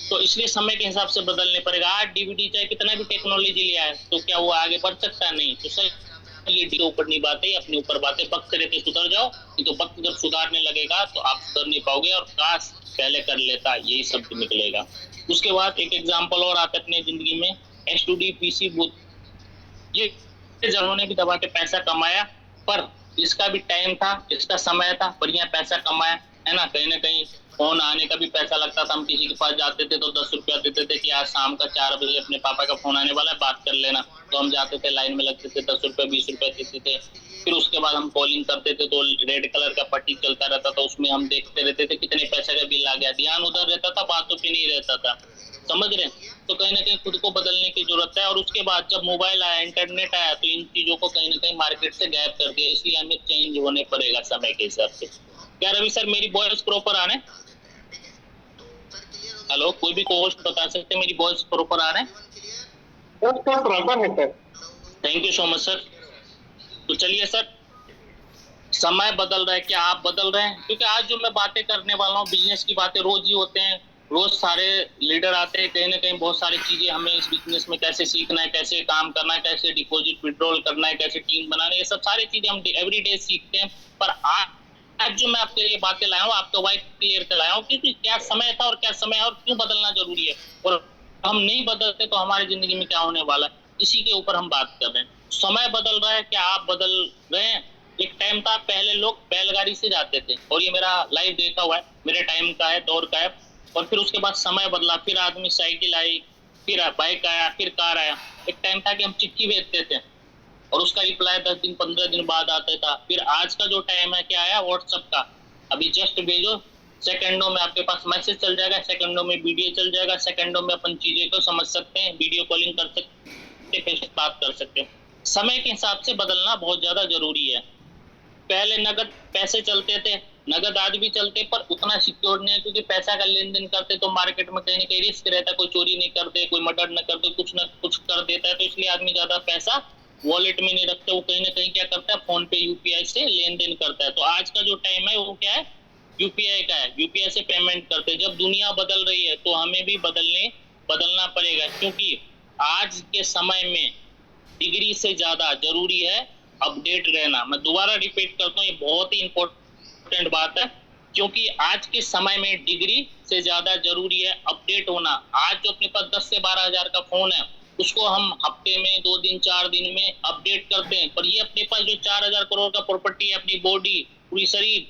तो इसलिए समय के हिसाब से बदलने पड़ेगा। आज DVD चाहे कितना भी टेक्नोलॉजी लिया है तो क्या वो आगे बढ़ सकता? नहीं। तो सर ये ऊपर नहीं बात है, अपने ऊपर बात है। वक्त रहते सुधर जाओ, नहीं तो वक्त जब सुधारने लगेगा तो आप सुधर नहीं पाओगे और काश पहले कर लेता, यही शब्द निकलेगा। उसके बाद एक एग्जाम्पल और आता है अपने जिंदगी में, STD PC बूथ, ये जिन्होंने भी दबा के पैसा कमाया, पर इसका भी टाइम था, इसका समय था, बढ़िया पैसा कमाया है ना। कहीं ना कहीं फोन आने का भी पैसा लगता था। हम किसी के पास जाते थे तो 10 रुपया देते थे कि आज शाम का 4 बजे अपने पापा का फोन आने वाला है, बात कर लेना। तो हम जाते थे, लाइन में लगते थे, 10 रुपया 20 रुपया देते थे। फिर उसके बाद हम कॉलिंग करते थे तो रेड कलर का पट्टी चलता रहता था, उसमें हम देखते रहते थे कितने पैसे का बिल आ गया। ध्यान उधर रहता था, बातों पे नहीं रहता था। समझ रहे हैं? तो कहीं ना कहीं खुद को बदलने की जरूरत है। और उसके बाद जब मोबाइल आया, इंटरनेट आया, तो इन चीजों को कहीं ना कहीं मार्केट से गायब कर दिया। इसलिए हमें चेंज होने पड़ेगा समय के हिसाब से। क्या रवि सर मेरी वॉइस प्रॉपर आ रहे हैं? हेलो, कोई भी कोस्ट बता सकते हैं मेरी वॉइस प्रॉपर आ रहे हैं? Thank you so much sir. तो चलिए सर, समय बदल रहा है, क्या आप बदल रहे हैं? क्योंकि आज जो मैं बातें करने वाला हूँ, बिजनेस की बातें रोज ही होते हैं, रोज सारे लीडर आते हैं। कहीं ना कहीं बहुत सारी चीजें हमें इस बिजनेस में कैसे सीखना है, कैसे काम करना है, कैसे डिपॉजिट विड्रॉल करना है, कैसे टीम बनाना है, ये सब सारी चीजें हम एवरीडे सीखते हैं। पर आज जो मैं आपके लिए बातें लाया हूँ, आपको वाइट क्लियर कराया हूँ कि क्या समय था और क्या समय है और क्यों बदलना जरूरी है, और हम नहीं बदलते तो हमारी जिंदगी में क्या होने वाला है, इसी के ऊपर हम बात कर रहे हैं। समय बदल रहा है, क्या आप बदल रहे हैं? एक टाइम था पहले लोग बैलगाड़ी से जाते थे, और ये मेरा लाइव देखा हुआ है, मेरे टाइम का है, दौर का है। और फिर उसके बाद समय बदला, फिर आदमी साइकिल आई, फिर बाइक आया, फिर कार आया। एक टाइम था कि हम चिट्ठी भेजते थे और उसका रिप्लाई 10 दिन 15 दिन बाद आता था। फिर आज का जो टाइम है, क्या आया, व्हाट्सएप का। अभी जस्ट भेजो, सेकंडों में आपके पास मैसेज चल जाएगा, सेकंडों में वीडियो चल जाएगा, सेकंडों में अपन चीजें को समझ सकते हैं, वीडियो कॉलिंग कर सकते हैं, फेस बात कर सकते हैं। समय के हिसाब से बदलना बहुत ज्यादा जरूरी है। पहले नगद पैसे चलते थे, नगद आज भी चलते, पर उतना सिक्योर नहीं है, क्योंकि पैसा का लेन देन करते तो मार्केट में कहीं ना कहीं रिस्क रहता है, कोई चोरी नहीं करते, कोई मर्डर न करते, कुछ न कुछ कर देता है। तो इसलिए आदमी ज्यादा पैसा वॉलेट में नहीं रखते, वो कहीं ना कहीं क्या करता है, फोन पे UPI से लेन देन करता है। तो आज का जो टाइम है वो क्या है, UPI का है, UPI से पेमेंट करते हैं। जब दुनिया बदल रही है तो हमें भी बदलना पड़ेगा, क्योंकि आज के समय में डिग्री से ज्यादा जरूरी है अपडेट रहना। मैं दोबारा रिपीट करता हूँ, ये बहुत ही इंपॉर्टेंट बात है, क्योंकि आज के समय में डिग्री से ज्यादा जरूरी है अपडेट होना। आज जो अपने पास 10 से 12 हजार का फोन है, उसको हम हफ्ते में 2 दिन 4 दिन में अपडेट करते हैं, पर ये अपने पास जो 4000 करोड़ का प्रॉपर्टी है, अपनी बॉडी, पूरी शरीर,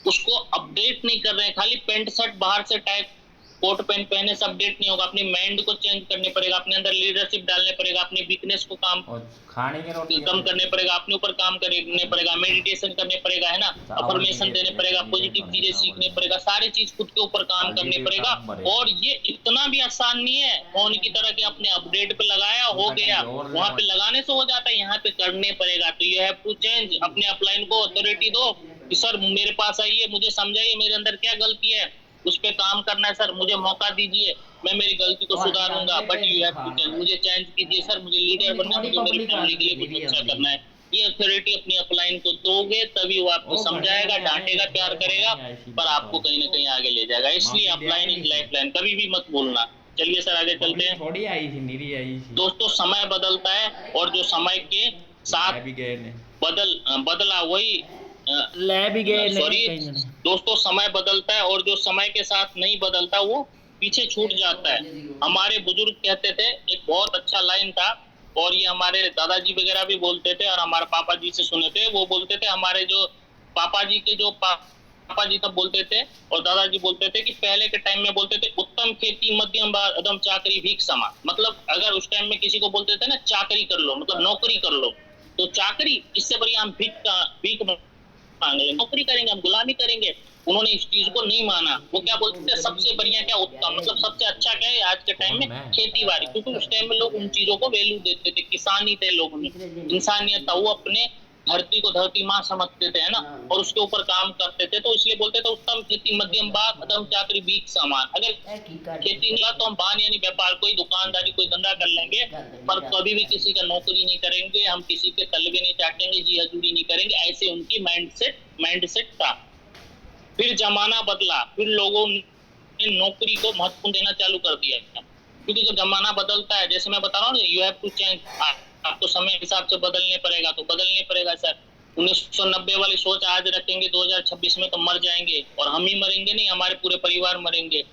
उसको अपडेट नहीं कर रहे हैं। खाली पेंट शर्ट बाहर से टाइप कोट पैंट पहने से अपडेट नहीं होगा। अपनी माइंड को चेंज करने पड़ेगा, अपने अंदर लीडरशिप डालने पड़ेगा, अपनी वीकनेस को काम खाने की रोटी कम करने पड़ेगा, अपने ऊपर काम करने पड़ेगा, मेडिटेशन करने पड़ेगा, है ना, अफर्मेशन देने पड़ेगा, पॉजिटिव चीजें सीखने पड़ेगा, सारी चीज खुद के ऊपर काम करने पड़ेगा। और ये इतना भी आसान नहीं है फोन की तरह कि अपने अपडेट पे लगाया हो गया, वहां पे लगाने से हो जाता है, यहाँ पे करने पड़ेगा। तो यू हैव टू चेंज। अपने अपलाइन को अथॉरिटी दो कि सर मेरे पास आइए, मुझे समझाइए मेरे अंदर क्या गलती है, उस पे काम करना है। सर मुझे मौका दीजिए, मैं मेरी गलती को सुधारूंगा, but you have to change. मुझे चेंज कीजिए सर, मुझे लीडर बनना है, मुझे मेरी फैमिली के लिए कुछ अच्छा करना है। ये अथॉरिटी अपनी अपलाइन को दोगे तभी वो आपको समझाएगा, डांटेगा, प्यार करेगा, पर आपको कहीं ना कहीं आगे ले जाएगा। इसलिए अपलाइन इज लाइफ लाइन, कभी भी मत भूलना। चलिए सर आगे चलते हैं। थोड़ी आई थी, नीरी आई थी। दोस्तों समय बदलता है और जो समय के साथ भी गए ने बदला वही ले भी गए सॉरी दोस्तों, समय बदलता है और जो समय के साथ नहीं बदलता वो पीछे छूट जाता है। हमारे बुजुर्ग कहते थे, एक बहुत अच्छा लाइन था, और ये हमारे दादाजी वगैरह भी बोलते थे और हमारे पापा जी से सुने थे। वो बोलते थे, हमारे जो पापा जी के जो पापा जी तब बोलते थे और दादाजी बोलते थे कि पहले के टाइम में बोलते थे उत्तम खेती मध्यम अदम चाकरी भीख समा। मतलब अगर उस टाइम में किसी को बोलते थे ना चाकरी कर लो, मतलब नौकरी कर लो, तो चाकरी इससे बढ़िया हम भीख मांगे, नौकरी करेंगे, हम गुलामी करेंगे। उन्होंने इस चीज को नहीं माना। वो क्या बोलते थे, सबसे बढ़िया क्या उत्तम, मतलब सबसे अच्छा क्या है आज के टाइम में, खेती बाड़ी। क्योंकि उस टाइम में लोग उन चीजों को वैल्यू देते थे, किसानी थे लोगों में, इंसानियत था। वो अपने धरती को धरती माँ समझते थे, है ना, और उसके ऊपर काम करते थे। तो इसलिए बोलते थे उत्तम खेती मध्यम बाग अदम चाकरी भीख समान। अगर खेती नहीं तो हम बान यानी व्यापार, कोई दुकानदारी, कोई धंधा कर लेंगे, पर कभी भी किसी का नौकरी नहीं करेंगे, हम किसी के तलबे नहीं चाटेंगे, जी हजूरी नहीं करेंगे। ऐसे उनकी माइंडसेट था। फिर जमाना बदला, फिर लोगों ने नौकरी को महत्व देना चालू कर दिया। क्योंकि जब जमाना बदलता है, जैसे मैं बता रहा हूँ, यू हैव टू चेंज, आपको समय हिसाब से बदलने पड़ेगा, तो बदलने पड़ेगा सर। 1990 वाली सोच आज रखेंगे 2026 में तो मर जाएंगे, और हम ही मरेंगे नहीं, हमारे पूरे परिवार मरेंगे।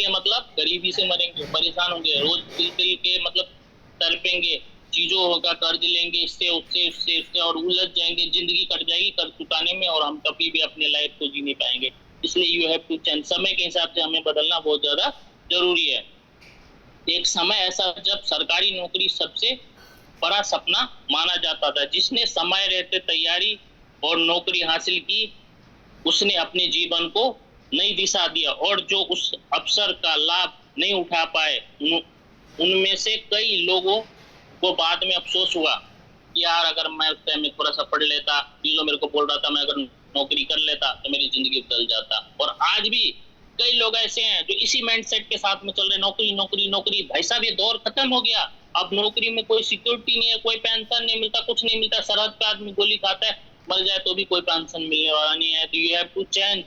मतलब गरीबी से मरेंगे, परेशान होंगे, रोज दिल के मतलब तड़पेंगे, चीजों होगा, कर्ज लेंगे, इससे उससे और उलझ जाएंगे, जिंदगी कट जाएगी कर्ज चुकाने में, और हम कभी भी अपने लाइफ को जी नहीं पाएंगे। इसलिए यू हैव टू चेंज, समय के हिसाब से हमें बदलना बहुत ज्यादा जरूरी है। एक समय ऐसा जब सरकारी नौकरी सबसे बड़ा सपना माना जाता था। जिसने समय रहते तैयारी और नौकरी हासिल की, उसने अपने जीवन को नई दिशा दिया, और जो उस अवसर का लाभ नहीं उठा पाए, उनमें से कई लोगों को बाद में अफसोस हुआ कि यार अगर मैं उस टाइम में थोड़ा सा पढ़ लेता, जो मेरे को बोल रहा था, मैं अगर नौकरी कर लेता तो मेरी जिंदगी बदल जाता। और आज भी कई लोग ऐसे हैं जो इसी माइंडसेट के साथ में चल रहे, नौकरी नौकरी नौकरी। भाई साहब ये दौर खत्म हो गया। अब नौकरी में कोई सिक्योरिटी नहीं है, कोई पेंशन नहीं मिलता, कुछ नहीं मिलता। सरहद पे आदमी गोली खाता है, मर जाए तो भी कोई पेंशन मिलने वाला नहीं है। तो यू हैव टू चेंज।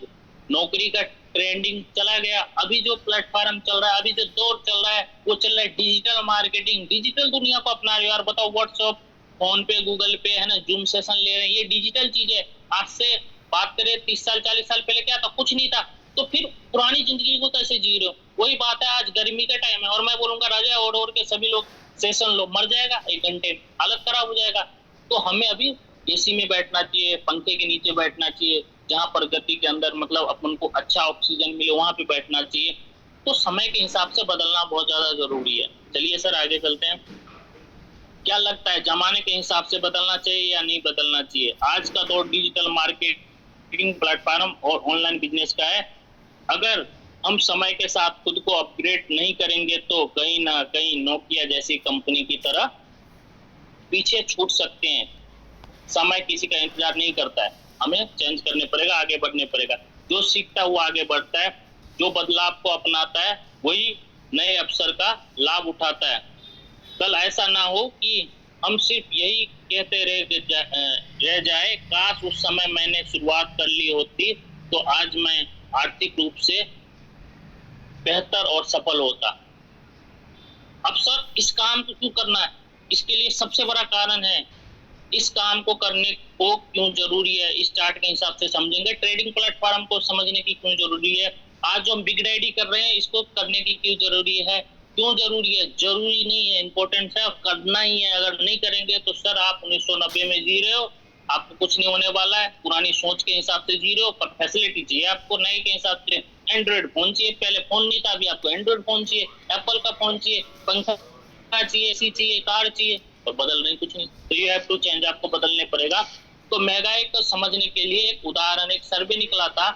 नौकरी का ट्रेंडिंग चला गया। अभी जो प्लेटफॉर्म चल रहा है, अभी जो दौर चल रहा है, वो चल रहा है डिजिटल मार्केटिंग। डिजिटल दुनिया को अपना रहे हो यार। बताओ, व्हाट्सएप, फोन पे, गूगल पे, है ना, जूम सेशन ले रहे हैं, ये डिजिटल चीज है। आज से बात करें 30 साल 40 साल पहले क्या था, कुछ नहीं था। तो फिर पुरानी जिंदगी को कैसे जी रहे हो? वही बात है, आज गर्मी का टाइम है और मैं बोलूंगा राजा और के सभी लोग सेशन लो, मर जाएगा 1 घंटे, हालत खराब हो जाएगा। तो हमें अभी एसी में बैठना चाहिए, पंखे के नीचे बैठना चाहिए, जहां प्रगति के अंदर मतलब अपन को अच्छा ऑक्सीजन मिले, वहां पे बैठना चाहिए। तो समय के हिसाब से बदलना बहुत ज्यादा जरूरी है। चलिए सर आगे चलते हैं। क्या लगता है, जमाने के हिसाब से बदलना चाहिए या नहीं बदलना चाहिए? आज का दौर डिजिटल मार्केटिंग प्लेटफॉर्म और ऑनलाइन बिजनेस का है। अगर हम समय के साथ खुद को अपग्रेड नहीं करेंगे तो कहीं ना कहीं नोकिया जैसी कंपनी की तरह पीछे छूट सकते हैं। समय किसी का इंतजार नहीं करता है, हमें चेंज करने पड़ेगा, आगे बढ़ने पड़ेगा। जो सीखता हुआ आगे बढ़ता है, जो बदलाव को अपनाता है, वही नए अवसर का लाभ उठाता है। कल ऐसा ना हो कि हम सिर्फ यही कहते रह जाए, काश उस समय मैंने शुरुआत कर ली होती तो आज मैं आर्थिक रूप से बेहतर और सफल होता। अब सर इस काम को क्यों करना है? इसके लिए सबसे बड़ा कारण है, इस काम को करने को क्यों जरूरी है, इस चार्ट के हिसाब से समझेंगे। ट्रेडिंग प्लेटफॉर्म को समझने की क्यों जरूरी है, आज जो हम बिग डैडी कर रहे हैं इसको करने की क्यों जरूरी है, क्यों जरूरी है? जरूरी नहीं है, इंपॉर्टेंट है, करना ही है। अगर नहीं करेंगे तो सर आप 1990 में जी रहे हो, आपको कुछ नहीं होने वाला है। पुरानी सोच के हिसाब से जी रहे हो, पर फैसिलिटी चाहिए आपको नए के हिसाब से। एंड्रॉइड फोन चाहिए, पहले फोन नहीं था, अभी आपको एंड्रॉइड फोन चाहिए, एप्पल का फोन चाहिए, पंखा चाहिए, एसी चाहिए, कार चाहिए, और बदल नहीं कुछ नहीं। तो यू हैव टू चेंज, आपको बदलने पड़ेगा। तो महंगाई को समझने के लिए एक उदाहरण, एक सर्वे निकला था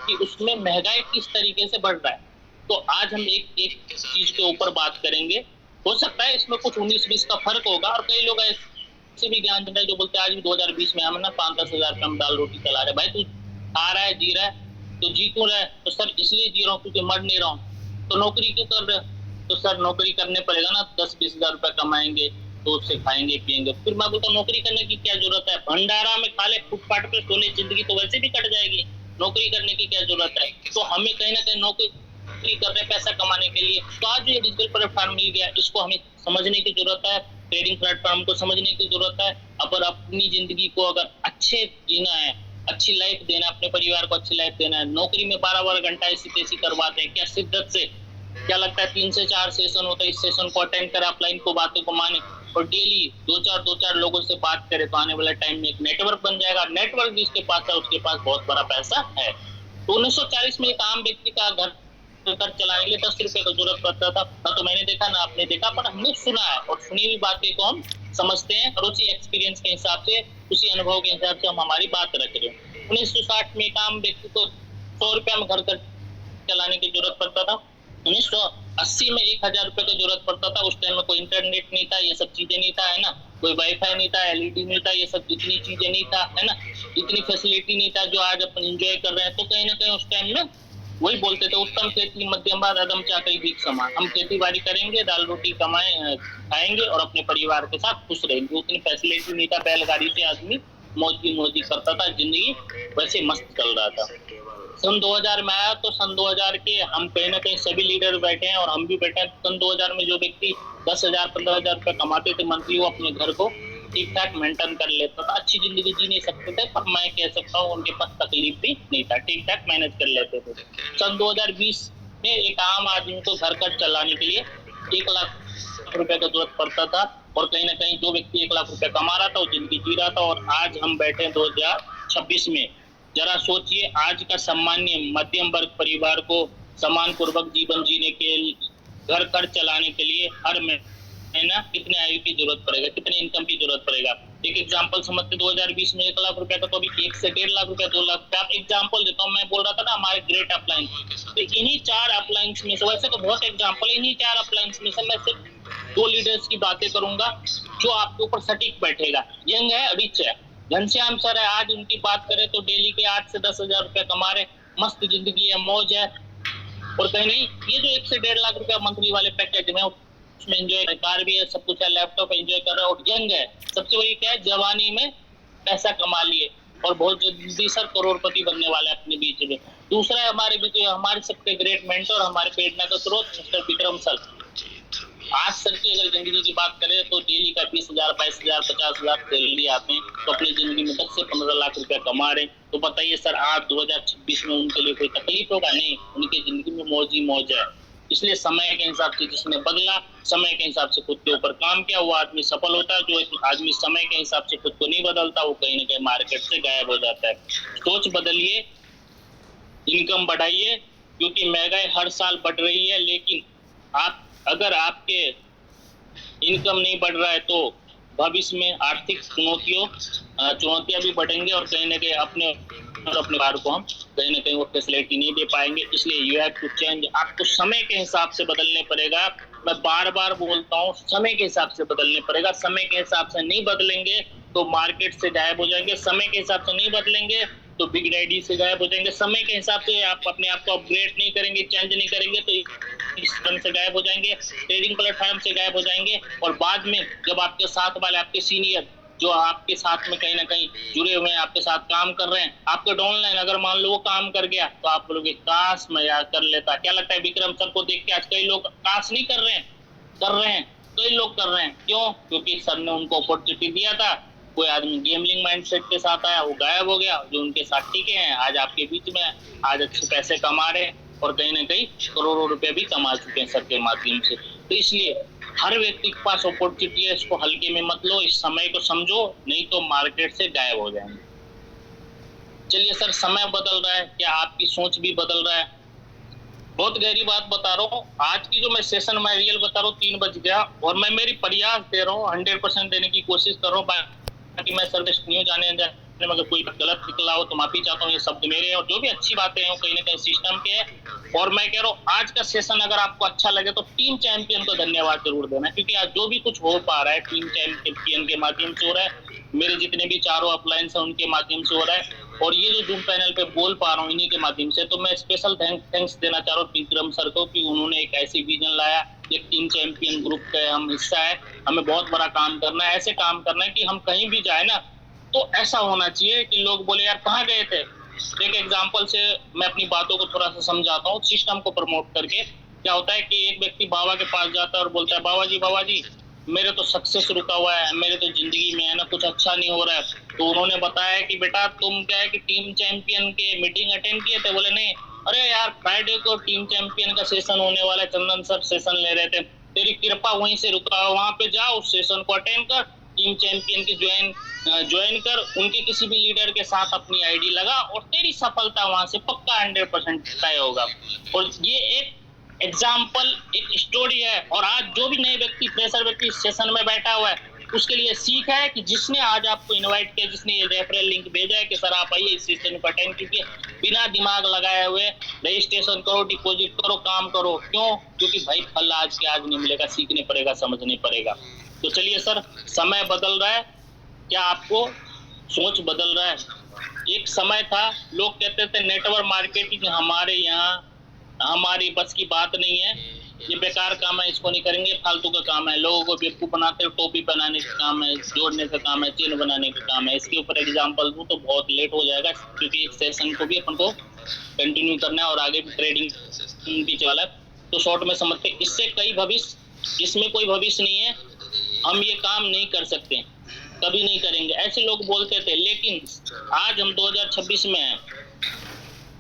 कि उसमें महंगाई किस तरीके से बढ़ रहा है। तो आज हम एक चीज के ऊपर बात करेंगे। हो सकता है इसमें कुछ 19-20 का फर्क होगा, और कई लोग ऐसे भी ज्ञान जो बोलते हैं आज भी 2020 में हम ना 5-10 हजार रुपये हम दाल रोटी चला रहे। भाई तू खा रहा है, जी रहा है, तो जी क्यों रहा है? तो सर इसलिए जी रहा हूँ क्योंकि मर नहीं रहा हूँ। तो नौकरी क्यों कर रहे हो? तो सर नौकरी करने पड़ेगा ना, 10-20 हजार रुपये कमाएंगे, तो उससे खाएंगे पिएंगे। फिर मैं बोलता नौकरी करने की क्या जरूरत है, भंडारा में खा ले, फुटपाथ पे सो ले, जिंदगी तो वैसे भी कट जाएगी, नौकरी करने की क्या जरूरत है। तो हमें कहीं ना कहीं नौकरी कर रहे हैं पैसा कमाने के लिए। तो आज ये डिजिटल प्लेटफॉर्म मिल गया, इसको हमें समझने की जरूरत है, ट्रेडिंग प्लेटफॉर्म को समझने की जरूरत है। अगर अपनी जिंदगी को अगर अच्छे जीना है, अच्छी लाइफ देना, अपने परिवार को अच्छी लाइफ देना है, नौकरी में 12-12 घंटा ऐसी तैसी करवाते हैं क्या शिद्दत से, क्या लगता है 3 से 4 सेशन होता है, इस सेशन को अटेंड कर, अपलाइन को बातों को माने और डेली 2-4 लोगों से बात करे, तो आने वाला टाइम में एक नेटवर्क बन जाएगा। नेटवर्क जिसके पास है उसके पास बहुत बड़ा पैसा है। तो 1940 में एक आम व्यक्ति का घर चलाने के लिए 10 रुपए का जरूरत पड़ता था। ना तो मैंने देखा ना आपने देखा, पर हमने सुना है और सुनी हुई बातें को हम समझते हैं और उसी एक्सपीरियंस के हिसाब से, उसी अनुभव के हिसाब से हम हमारी बात रख रहे हैं। 1960 में एक आम व्यक्ति को 100 रुपया में घर चलाने की जरूरत पड़ता था। 1980 में 1000 रुपए की जरूरत पड़ता था। उस टाइम में कोई इंटरनेट नहीं था, ये सब चीजें नहीं था, है ना, कोई वाईफाई नहीं था, एलईडी नहीं था, ये सब इतनी चीजें नहीं था, है ना, इतनी फैसिलिटी नहीं था जो आज अपन एंजॉय कर रहे हैं। तो कहीं ना कहीं उस टाइम में वही बोलते थे, उत्तम खेती मध्यम बाद अदम चाकरी भीख समान। हम खेती बाड़ी करेंगे, दाल रोटी कमाए खाएंगे और अपने परिवार के साथ खुश रहेंगे। उतनी फैसिलिटी नहीं था, बैलगाड़ी से आदमी मौजी करता था, जिंदगी वैसे मस्त चल रहा था। सन 2000 में आया तो सन 2000 के हम कहीं ना कहीं सभी लीडर बैठे हैं और हम भी बैठे हैं। सन 2000 में जो व्यक्ति 10,000-15,000 रुपए कमाते थे मंथली, वो अपने घर को ठीक ठाक मेंटेन कर लेता था, अच्छी जिंदगी जी नहीं सकते थे, पर मैं कह सकता हूँ उनके पास तकलीफ भी नहीं था, ठीक ठाक मैनेज कर लेते थे। सन 2020 में एक आम आदमी को घर का चलाने के लिए 1 लाख रुपए का जरूरत पड़ता था और कहीं ना कहीं जो व्यक्ति 1 लाख रुपए कमा रहा था वो जिंदगी जी रहा था। और आज हम बैठे 2026 में, जरा सोचिए आज का सामान्य मध्यम वर्ग परिवार को सम्मान पूर्वक जीवन जीने के घर खर्च चलाने के लिए हर महीना कितने आयु की जरूरत पड़ेगा, कितने इनकम की जरूरत पड़ेगा। एक एग्जांपल समझते, 2020 में 1 लाख रुपए का तो अभी 1 से 1.5 लाख रुपए, 2 लाख रुपए। आप एग्जांपल देता हूँ, मैं बोल रहा था ना हमारे ग्रेट अपलाइन, तो इन्हीं 4 अपलाइंस में से, वैसे तो बहुत एग्जांपल, इन्हीं 4 अपलाइंस में से मैं सिर्फ 2 लीडर्स की बातें करूंगा जो आपके ऊपर सटीक बैठेगा। यंग है, रिच है, घनश्याम सर है, आज उनकी बात करें तो डेली के 8 से 10,000 रुपए कमा रहे, मस्त जिंदगी है, मौज है। और कहीं नहीं ये जो 1 से 1.5 लाख रुपया मंथली वाले पैकेज में उसमें एंजॉय, कार भी है, सब कुछ है, लैपटॉप एंजॉय कर रहा है और यंग है। सबसे बड़ी क्या है, जवानी में पैसा कमा लिए और बहुत जल्दी सर करोड़पति बनने वाले अपने बीच में। दूसरा है हमारे बीच हमारे सबके ग्रेट मेंटर, हमारे प्रेरणा का स्रोत मिस्टर विक्रम सर। आज सर की अगर जिंदगी की बात करें तो डेली का 20,000, 22,000, 50,000 सैलरी आते हैं, तो अपनी जिंदगी में 10 से 15 लाख रुपया कमा रहे हैं। तो बताइए सर, आज 2026 में उनके लिए कोई तकलीफ होगा? नहीं, उनकी जिंदगी में मौज ही मौज है। इसलिए समय के हिसाब से जिसने बदला, समय के हिसाब से खुद के ऊपर काम किया, वो आदमी सफल होता है। जो आदमी समय के हिसाब से खुद को नहीं बदलता, वो कहीं ना कहीं मार्केट से गायब हो जाता है। सोच बदलिए, इनकम बढ़ाइए, क्योंकि महंगाई हर साल बढ़ रही है, लेकिन आप अगर आपके इनकम नहीं बढ़ रहा है तो भविष्य में आर्थिक चुनौतियां भी बढ़ेंगे और कहीं ना कहीं अपने बार को हम कहीं ना कहीं वो फैसिलिटी नहीं दे पाएंगे। इसलिए यू हैव टू चेंज। आपको समय के हिसाब से बदलने पड़ेगा। मैं बार बार बोलता हूँ, समय के हिसाब से बदलने पड़ेगा। समय के हिसाब से नहीं बदलेंगे तो मार्केट से गायब हो जाएंगे। समय के हिसाब से नहीं बदलेंगे तो बिग डैडी से गायब हो जाएंगे। समय के हिसाब से आप अपने आप को अपग्रेड नहीं करेंगे, चेंज नहीं करेंगे तो इस तरह से गायब हो जाएंगे, ट्रेडिंग प्लेटफॉर्म से गायब हो जाएंगे। और बाद में जब आपके साथ वाले, आपके सीनियर जो आपके साथ में कहीं ना कहीं जुड़े हुए हैं, आपके साथ काम कर रहे हैं, आपके डाउनलाइन अगर मान लो वो काम कर गया तो आप बोलोगे काश मैं यार कर लेता। क्या लगता है विक्रम सर को देख के आज कई लोग काश नहीं कर रहे हैं? कर रहे हैं, कई लोग कर रहे हैं। क्यों? क्योंकि सर ने उनको अपॉर्चुनिटी दिया था। कोई आदमी गेमलिंग माइंडसेट के साथ आया, वो गायब हो गया। जो उनके साथ टिके हैं आज आपके बीच में, आज अच्छे पैसे कमा रहे हैं और कहीं ना कहीं करोड़ों रुपए भी कमा चुके हैं सर के माध्यम से। तो इसलिए हर व्यक्ति के पास अपॉर्चुनिटी है, इसको हल्के में मत लो, इस समय को समझो, नहीं तो मार्केट से गायब हो जाएंगे। चलिए सर, समय बदल रहा है, क्या आपकी सोच भी बदल रहा है? बहुत गहरी बात बता रहा हूँ। आज की जो मैं सेशन मैं रियल बता रहा हूँ, 3 बज गया और मैं मेरी प्रयास दे रहा हूँ, 100% देने की कोशिश कर रहा हूँ। बाकी मैं सर्विस नहीं जाने में अगर कोई गलत निकला हो तो माफी चाहता हूँ। ये शब्द मेरे हैं और जो भी अच्छी बातें हैं वो कहीं ना कहीं सिस्टम के हैं। और मैं कह रहा हूँ आज का सेशन अगर आपको अच्छा लगे तो टीम चैंपियन को धन्यवाद जरूर देना, क्योंकि आज जो भी कुछ हो पा रहा है टीम चैंपियन के माध्यम से हो रहा है। मेरे जितने भी चारों अपलाइंस हैं उनके माध्यम से हो रहा है। और ये जो जूम पैनल पे बोल पा रहा हूँ इन्हीं के माध्यम से, तो मैं स्पेशल थैंक्स देना चाह रहा हूँ विक्रम सर को कि उन्होंने एक ऐसी विजन लाया। एक टीम चैंपियन ग्रुप का हम हिस्सा है, हमें बहुत बड़ा काम करना है, ऐसे काम करना है कि हम कहीं भी जाए ना तो ऐसा होना चाहिए कि लोग बोले यार कहाँ गए थे। एक एग्जाम्पल से मैं अपनी बातों को थोड़ा सा समझाता हूँ सिस्टम को प्रमोट करके। क्या होता है कि एक व्यक्ति बाबा के पास जाता है और बोलता है बाबा जी मेरे तो सक्सेस रुका हुआ है, मेरे तो जिंदगी में है ना कुछ अच्छा नहीं हो रहा है। तो उन्होंने बताया कि बेटा तुम क्या है कि टीम चैंपियन के मीटिंग अटेंड किए थे? बोले नहीं। अरे यार फ्राइडे को टीम चैंपियन का सेशन होने वाला है, चंदन सर सेशन ले रहे थे, तेरी कृपा वहीं से रुका, वहां पे जाओ उस सेशन को अटेंड कर, टीम चैंपियन की ज्वाइन कर, उनके किसी भी लीडर के साथ अपनी आईडी लगा और तेरी सफलता वहां से पक्का 100% तय होगा। और ये एक एग्जाम्पल, एक स्टोरी है। और आज जो भी नए व्यक्ति फ्रेशर व्यक्ति सेशन में बैठा हुआ है उसके लिए सीख है कि जिसने आज आपको इनवाइट किया, जिसने ये रेफरल लिंक भेजा है कि सर आप आइए इस सेशन को अटेंड कीजिए, बिना दिमाग लगाए हुए रजिस्ट्रेशन करो, डिपॉजिट करो, काम करो। क्यों? क्योंकि भाई फल आज के आज नहीं मिलेगा, सीखने पड़ेगा, समझने पड़ेगा। तो चलिए सर, समय बदल रहा है, क्या आपको सोच बदल रहा है? एक समय था लोग कहते थे नेटवर्क मार्केटिंग हमारे यहाँ हमारी बस की बात नहीं है, ये बेकार काम है, इसको नहीं करेंगे, फालतू का काम है, लोगों को बेवकूफ बनाते हैं, टोपी बनाने का काम है, जोड़ने का काम है, चेन बनाने का काम है। इसके ऊपर एग्जांपल दूं तो बहुत लेट हो जाएगा क्योंकि इस सेशन को भी अपन को कंटिन्यू करना है और आगे भी ट्रेडिंग भी चला है। तो शॉर्ट में समझते, इससे कई भविष्य, इसमें कोई भविष्य नहीं है, हम ये काम नहीं कर सकते, कभी नहीं करेंगे, ऐसे लोग बोलते थे। लेकिन आज हम 2026 में हैं,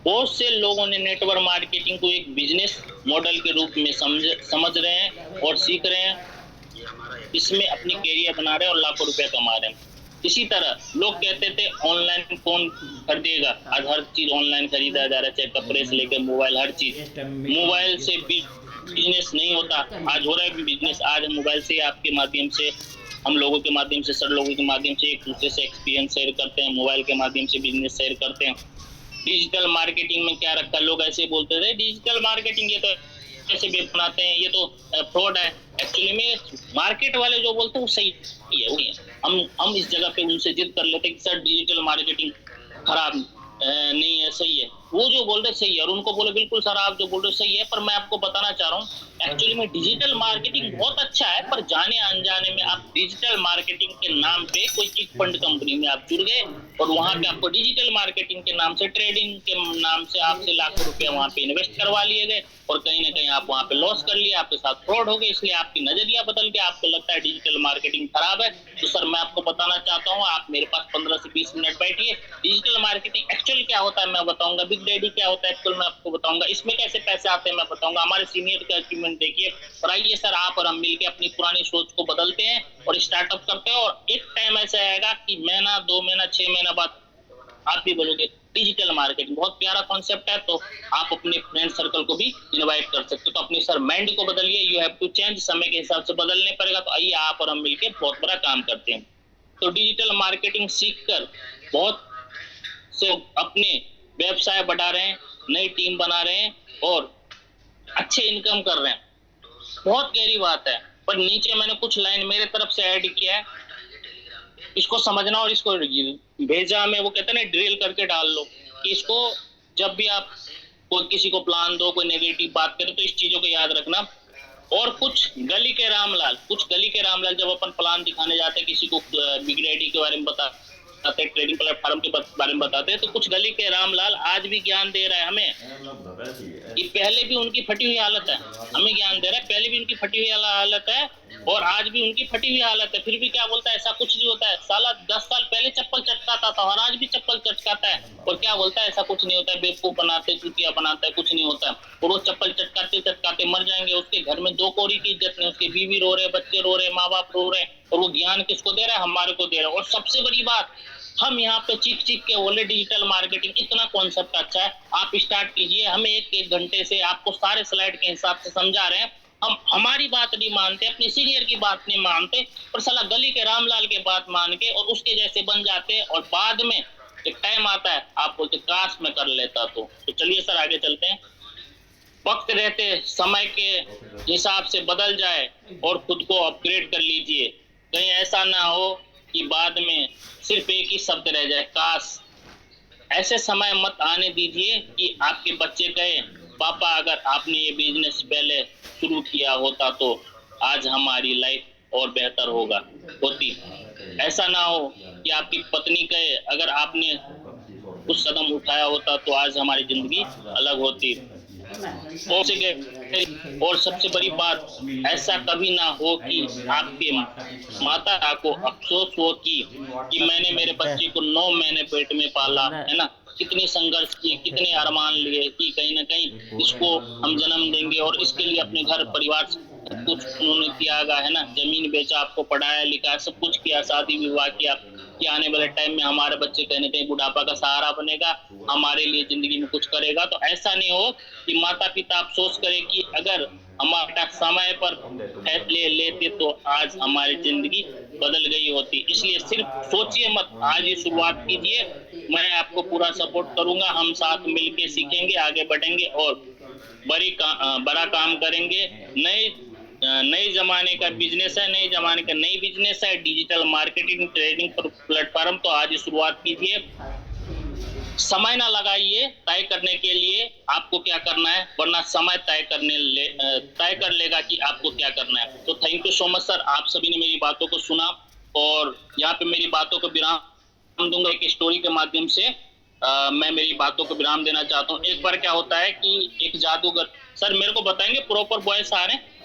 बहुत से लोगों ने नेटवर्क मार्केटिंग को एक बिजनेस मॉडल के रूप में समझ रहे हैं और सीख रहे हैं, इसमें अपनी कैरियर बना रहे हैं और लाखों रुपए कमा रहे हैं। इसी तरह लोग कहते थे ऑनलाइन कौन खरीदेगा, आज हर चीज ऑनलाइन खरीदा जा रहा है, चाहे कपड़े से लेकर मोबाइल, हर चीज। मोबाइल से भी बिजनेस नहीं होता, आज हो रहा है बिजनेस। आज मोबाइल से आपके माध्यम से, हम लोगों के माध्यम से, सर लोगों के माध्यम से एक दूसरे से एक्सपीरियंस शेयर करते हैं, मोबाइल के माध्यम से बिजनेस शेयर करते हैं। डिजिटल मार्केटिंग में क्या रखा, लोग ऐसे बोलते थे डिजिटल मार्केटिंग ये तो ऐसे भी बनाते हैं, ये तो फ्रॉड है। एक्चुअली में मार्केट वाले जो बोलते हैं वो सही है, वही है। हम इस जगह पे उनसे जिद कर लेते हैं कि सर डिजिटल मार्केटिंग खराब नहीं है, सही है। वो जो बोल रहे सही है और उनको बोले बिल्कुल सर आप जो बोल रहे सही है, पर मैं आपको बताना चाह रहा हूँ एक्चुअली में डिजिटल मार्केटिंग बहुत अच्छा है, पर जाने अनजाने में आप डिजिटल मार्केटिंग के नाम पे कोई चिट फंड कंपनी में आप जुड़ गए और वहां पे आपको डिजिटल मार्केटिंग के नाम से, ट्रेडिंग के नाम से आपसे लाखों रुपए वहां पे इन्वेस्ट करवा लिए गए और कहीं ना कहीं आप वहां पे लॉस कर लिए, आपके साथ फ्रॉड हो गए। इसलिए आपकी नजरिया बदल के आपको लगता है डिजिटल मार्केटिंग खराब है। तो सर मैं आपको बताना चाहता हूँ, आप मेरे पास 15 से 20 मिनट बैठिए, डिजिटल मार्केटिंग एक्चुअल क्या होता है मैं बताऊंगा, बिग डैडी क्या होता है एक्चुअल मैं आपको बताऊंगा, इसमें कैसे पैसे आते हैं मैं बताऊंगा, हमारे सीनियर के अचीवमेंट देखिए। और आइए सर आप और हम मिलकर अपनी पुरानी सोच को बदलते हैं और स्टार्टअप करते हैं। और एक टाइम ऐसा आएगा कि महीना, 2 महीना, 6 महीना बाद आप भी बोलोगे डिजिटल मार्केटिंग बहुत प्यारा कॉन्सेप्ट है, तो आप अपने फ्रेंड सर्कल को भी इनवाइट कर सकते हो। तो अपनी सर माइंड को बदलिए, यू हैव टू चेंज, समय के हिसाब से बदलने पड़ेगा। तो आइए आप और हम मिलकर बहुत बड़ा काम करते हैं। तो डिजिटल मार्केटिंग सीखकर बहुत से अपने व्यवसाय बढ़ा रहे हैं, नई टीम बना रहे हैं और अच्छे इनकम कर रहे हैं। बहुत गहरी बात है, पर नीचे मैंने कुछ लाइन मेरे तरफ से ऐड किया है, इसको समझना और इसको भेजा में, वो कहते हैं ना ड्रिल करके डाल लो कि इसको जब भी आप कोई किसी को प्लान दो, कोई नेगेटिव बात करें तो इस चीजों को याद रखना। और कुछ गली के रामलाल जब अपन प्लान दिखाने जाते हैं किसी को, बिग डैडी के बारे में बताते हैं, ट्रेडिंग प्लेटफॉर्म के बारे में बताते हैं, तो कुछ गली के रामलाल आज भी ज्ञान दे रहा है हमें कि पहले भी उनकी फटी हुई हालत है, हमें ज्ञान दे रहा है, पहले भी उनकी फटी हुई हालत है और आज भी उनकी फटी हुई हालत है, फिर भी क्या बोलता है ऐसा कुछ नहीं होता है, साला 10 साल पहले चप्पल चटकाता था और आज भी चप्पल चटकाता है और क्या बोलता है ऐसा कुछ नहीं होता है, बेवकूफ बनाते, चुतिया बनाता है, कुछ नहीं होता है। और वो चप्पल चटकाते चटकाते मर जाएंगे, उसके घर में 2 कौड़ी की इज्जत नहीं, उसके बीवी रो रहे, बच्चे रो रहे, माँ बाप रो रहे, और वो ज्ञान किसको दे रहा है, हमारे को दे रहा है। और सबसे बड़ी बात, हम यहाँ पे चीख के बोले डिजिटल मार्केटिंग इतना कॉन्सेप्ट अच्छा है, आप स्टार्ट कीजिए, हमें एक घंटे से आपको सारे स्लाइड के हिसाब से समझा रहे हैं, हम हमारी बात नहीं मानते, अपने सीनियर की बात नहीं मानते, और साला गली के रामलाल के बात मान के और उसके जैसे बन जाते हैं और बाद में एक टाइम आता है आप बोलते काश मैं कर लेता। तो चलिए सर आगे चलते हैं। वक्त रहते समय के हिसाब से बदल जाए और खुद को अपग्रेड कर लीजिए, कहीं ऐसा ना हो कि बाद में सिर्फ एक ही शब्द रह जाए, काश। ऐसे समय मत आने दीजिए कि आपके बच्चे कहे पापा अगर आपने ये बिजनेस पहले शुरू किया होता तो आज हमारी लाइफ और बेहतर होती। ऐसा ना हो कि आपकी पत्नी कहे अगर आपने कुछ कदम उठाया होता तो आज हमारी जिंदगी अलग होती। और सबसे बड़ी बात, ऐसा कभी ना हो कि आपके माता को अफसोस हो कि मैंने मेरे बच्चे को 9 महीने पेट में पाला, है ना, कितनी संघर्ष किए, कितने अरमान लिए कि कहीं ना कहीं इसको हम जन्म देंगे और इसके लिए अपने घर परिवार कुछ उन्होंने त्यागा, है ना, जमीन बेचा, आपको पढ़ाया लिखा, सब कुछ किया, शादी विवाह किया कि आने वाले टाइम में हमारे बच्चे कहीं ना कहीं बुढ़ापा का सहारा बनेगा, हमारे लिए जिंदगी में कुछ करेगा। तो ऐसा नहीं हो कि माता पिता अफसोस करे कि अगर हमारा समय पर फैसले लेते तो आज हमारी जिंदगी बदल गई होती। इसलिए सिर्फ सोचिए मत, आज ही शुरुआत कीजिए। मैं आपको पूरा सपोर्ट करूंगा, हम साथ मिलके सीखेंगे, आगे बढ़ेंगे और बड़ा काम करेंगे। नए जमाने का बिजनेस है, नए जमाने का नई बिजनेस है, डिजिटल मार्केटिंग ट्रेडिंग प्लेटफॉर्म। तो आज ही शुरुआत कीजिए, समय ना लगाइए तय करने के लिए आपको क्या करना है, वरना समय तय कर लेगा कि आपको क्या करना है। तो thank you so much sir, आप सभी ने मेरी बातों को सुना और यहाँ पे मेरी बातों को विराम दूंगा एक स्टोरी के माध्यम से। मैं मेरी बातों को विराम देना चाहता हूँ। एक बार क्या होता है कि एक जादूगर, सर मेरे को बताएंगे प्रॉपर वॉइस आ रहे हैं?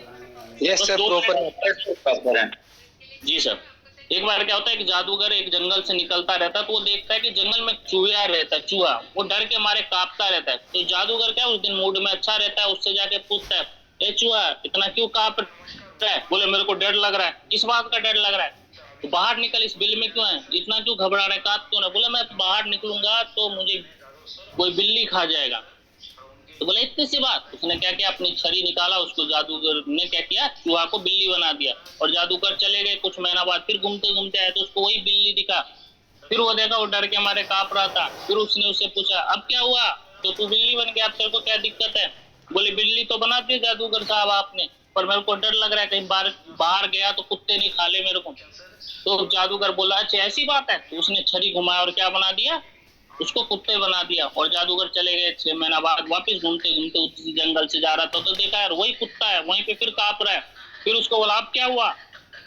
Yes sir, proper. जी सर। एक बार क्या होता है कि जादूगर एक जंगल से निकलता रहता है तो वो देखता है कि जंगल में चूहा रहता है, चूहा, वो डर के मारे कांपता रहता है। तो जादूगर क्या उस दिन मूड में अच्छा रहता है, उससे जाके पूछता है, ए चूहा इतना क्यों कांप रहा है? बोले मेरे को डर लग रहा है। किस बात का डर लग रहा है? तो बाहर निकल, इस बिल में क्यों है, इतना क्यों घबरा रहा है, कांप क्यों रहा है? बोले मैं बाहर निकलूंगा तो मुझे कोई बिल्ली खा जाएगा। तो बोले इतनी सी बात। उसने क्या किया, अपनी छड़ी निकाला, उसको जादूगर ने क्या किया, चूहा को बिल्ली बना दिया और जादूगर चले गए। कुछ महीना बाद फिर घूमते घूमते आए तो उसको वही बिल्ली दिखा। फिर वो देखा वो डर के मारे कांप रहा था। फिर उसने उससे पूछा अब क्या हुआ? तो तू बिल्ली बन गया, अब तेरे को क्या दिक्कत है? बोले बिल्ली तो बना दी जादूगर साहब आपने, पर मेरे को डर लग रहा है कहीं बाहर गया तो कुत्ते नहीं खा ले मेरे को। तो जादूगर बोला अच्छा ऐसी बात है। तो उसने छड़ी घुमाया और क्या बना दिया, उसको कुत्ते बना दिया। और जादूगर चले गए। 6 महीना बाद वापस घूमते घूमते उसी जंगल से जा रहा था तो देखा यार वही कुत्ता है, वहीं पे फिर कांप रहा है। फिर उसको बोला अब क्या हुआ?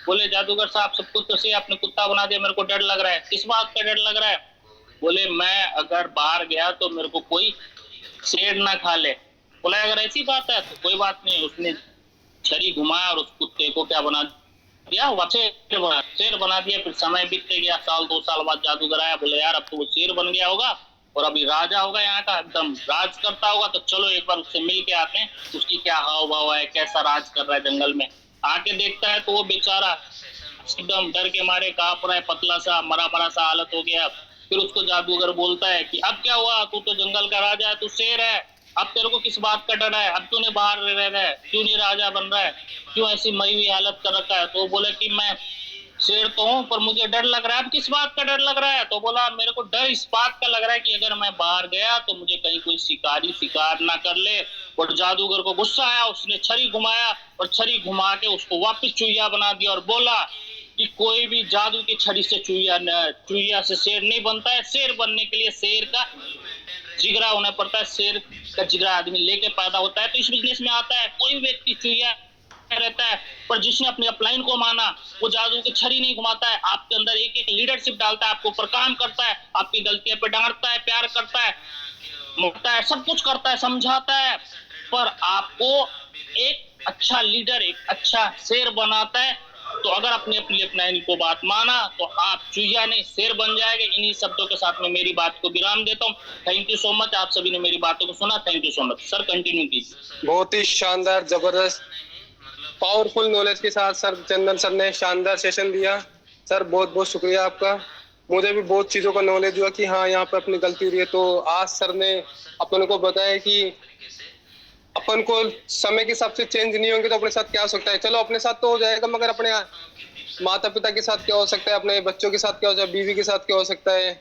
बोले जादूगर साहब सब कुछ तो सही, आपने कुत्ता बना दिया, मेरे को डर लग रहा है। किस बात का डर लग रहा है? बोले मैं अगर बाहर गया तो मेरे को कोई शेर ना खा ले। बोला अगर ऐसी बात है तो कोई बात नहीं। उसने छड़ी घुमाया और उस कुत्ते को क्या बना दिया, शेर बना दिया। फिर समय बीतते गया, साल 2 साल बाद जादूगर आया, बोले यार अब तो वो शेर बन गया होगा और अभी राजा होगा, यहाँ का एकदम राज करता होगा, तो चलो एक बार उससे मिल के आते हैं, उसकी क्या हाव भाव है, कैसा राज कर रहा है जंगल में। आके देखता है तो वो बेचारा एकदम डर के मारे कांप रहा है, पतला सा मरा मरा सा हालत हो गया। फिर उसको जादूगर बोलता है कि अब क्या हुआ, तू तो जंगल का राजा है, तू शेर है, अब तेरे को किस बात का डर है? अब तूने बाहर रह रहा है, क्यों नहीं राजा बन रहा है, क्यों ऐसी मरी हुई हालत कर रखा है? तो वो बोले कि मैं शेर तो हूँ पर मुझे डर लग रहा है। अब किस बात का डर लग रहा है? तो बोला मेरे को डर इस बात का लग रहा है कि अगर मैं बाहर गया तो मुझे कहीं कोई शिकारी शिकार ना कर ले। और जादूगर को गुस्सा आया, उसने छड़ी घुमाया और छड़ी घुमा के उसको वापस चूहिया बना दिया और बोला कि कोई भी जादू की छड़ी से चूहिया से शेर नहीं बनता है। शेर बनने के लिए शेर का जिगरा होना पड़ता है, शेर का जिगरा आदमी लेके पैदा होता है। तो इस बिजनेस में आता है कोई व्यक्ति चूहिया रहता है पर जिसने अपने अपलाइन को माना वो जादू की छड़ी नहीं घुमाता है, आपके अंदर एक एक लीडरशिप डालता है, आपको ऊपर काम करता है, आपकी गलतियों पे डांटता है, प्यार करता है, मुड़ता है, सब कुछ करता है, समझाता है, पर आपको एक अच्छा लीडर, एक अच्छा शेर बनाता है। तो अगर अपने अपलाइन को बात माना तो आप चूहिया नहीं शेर बन जाएंगे। इन्हीं शब्दों के साथ में मेरी बात को विराम देता हूँ। थैंक यू सो मच, आप सभी ने मेरी बातों को सुना। Thank you so much sir, continue कीजिए। बहुत ही शानदार, जबरदस्त, पावरफुल नॉलेज के साथ सर चंदन सर ने शानदार सेशन दिया। सर बहुत बहुत शुक्रिया आपका। मुझे भी बहुत चीज़ों का नॉलेज हुआ कि हाँ यहाँ पे अपनी गलती हुई है। तो आज सर ने अपन को बताया कि अपन को समय के हिसाब से चेंज नहीं होंगे तो अपने साथ क्या हो सकता है। चलो अपने साथ तो हो जाएगा, मगर अपने माता पिता के साथ क्या हो सकता है, अपने बच्चों के साथ क्या हो सकता है, बीवी के साथ क्या हो सकता है,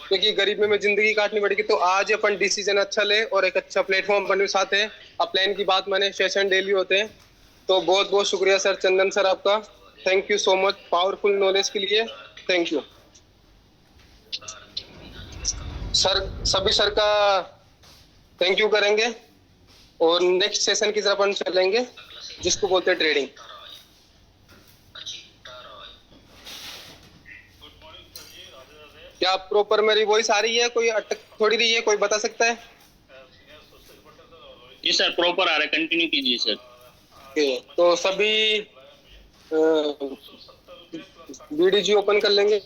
क्योंकि गरीबी में जिंदगी काटनी पड़ेगी। तो आज अपन डिसीजन अच्छा ले और एक अच्छा प्लेटफॉर्म अपने साथ है, अपलाइन की बात माने, सेशन डेली होते हैं। तो बहुत बहुत शुक्रिया सर चंदन सर आपका। Thank you so much powerful knowledge के लिए। Thank you. सर सभी सर का थैंक यू करेंगे और नेक्स्ट सेशन की तरफ अपन चलेंगे जिसको बोलते हैं ट्रेडिंग। क्या प्रॉपर मेरी वॉइस आ रही है? कोई अटक थोड़ी रही है? कोई बता सकता है? जी सर प्रॉपर आ रहा है, कंटिन्यू कीजिए सर। तो सभी बीडीजी ओपन कर लेंगे।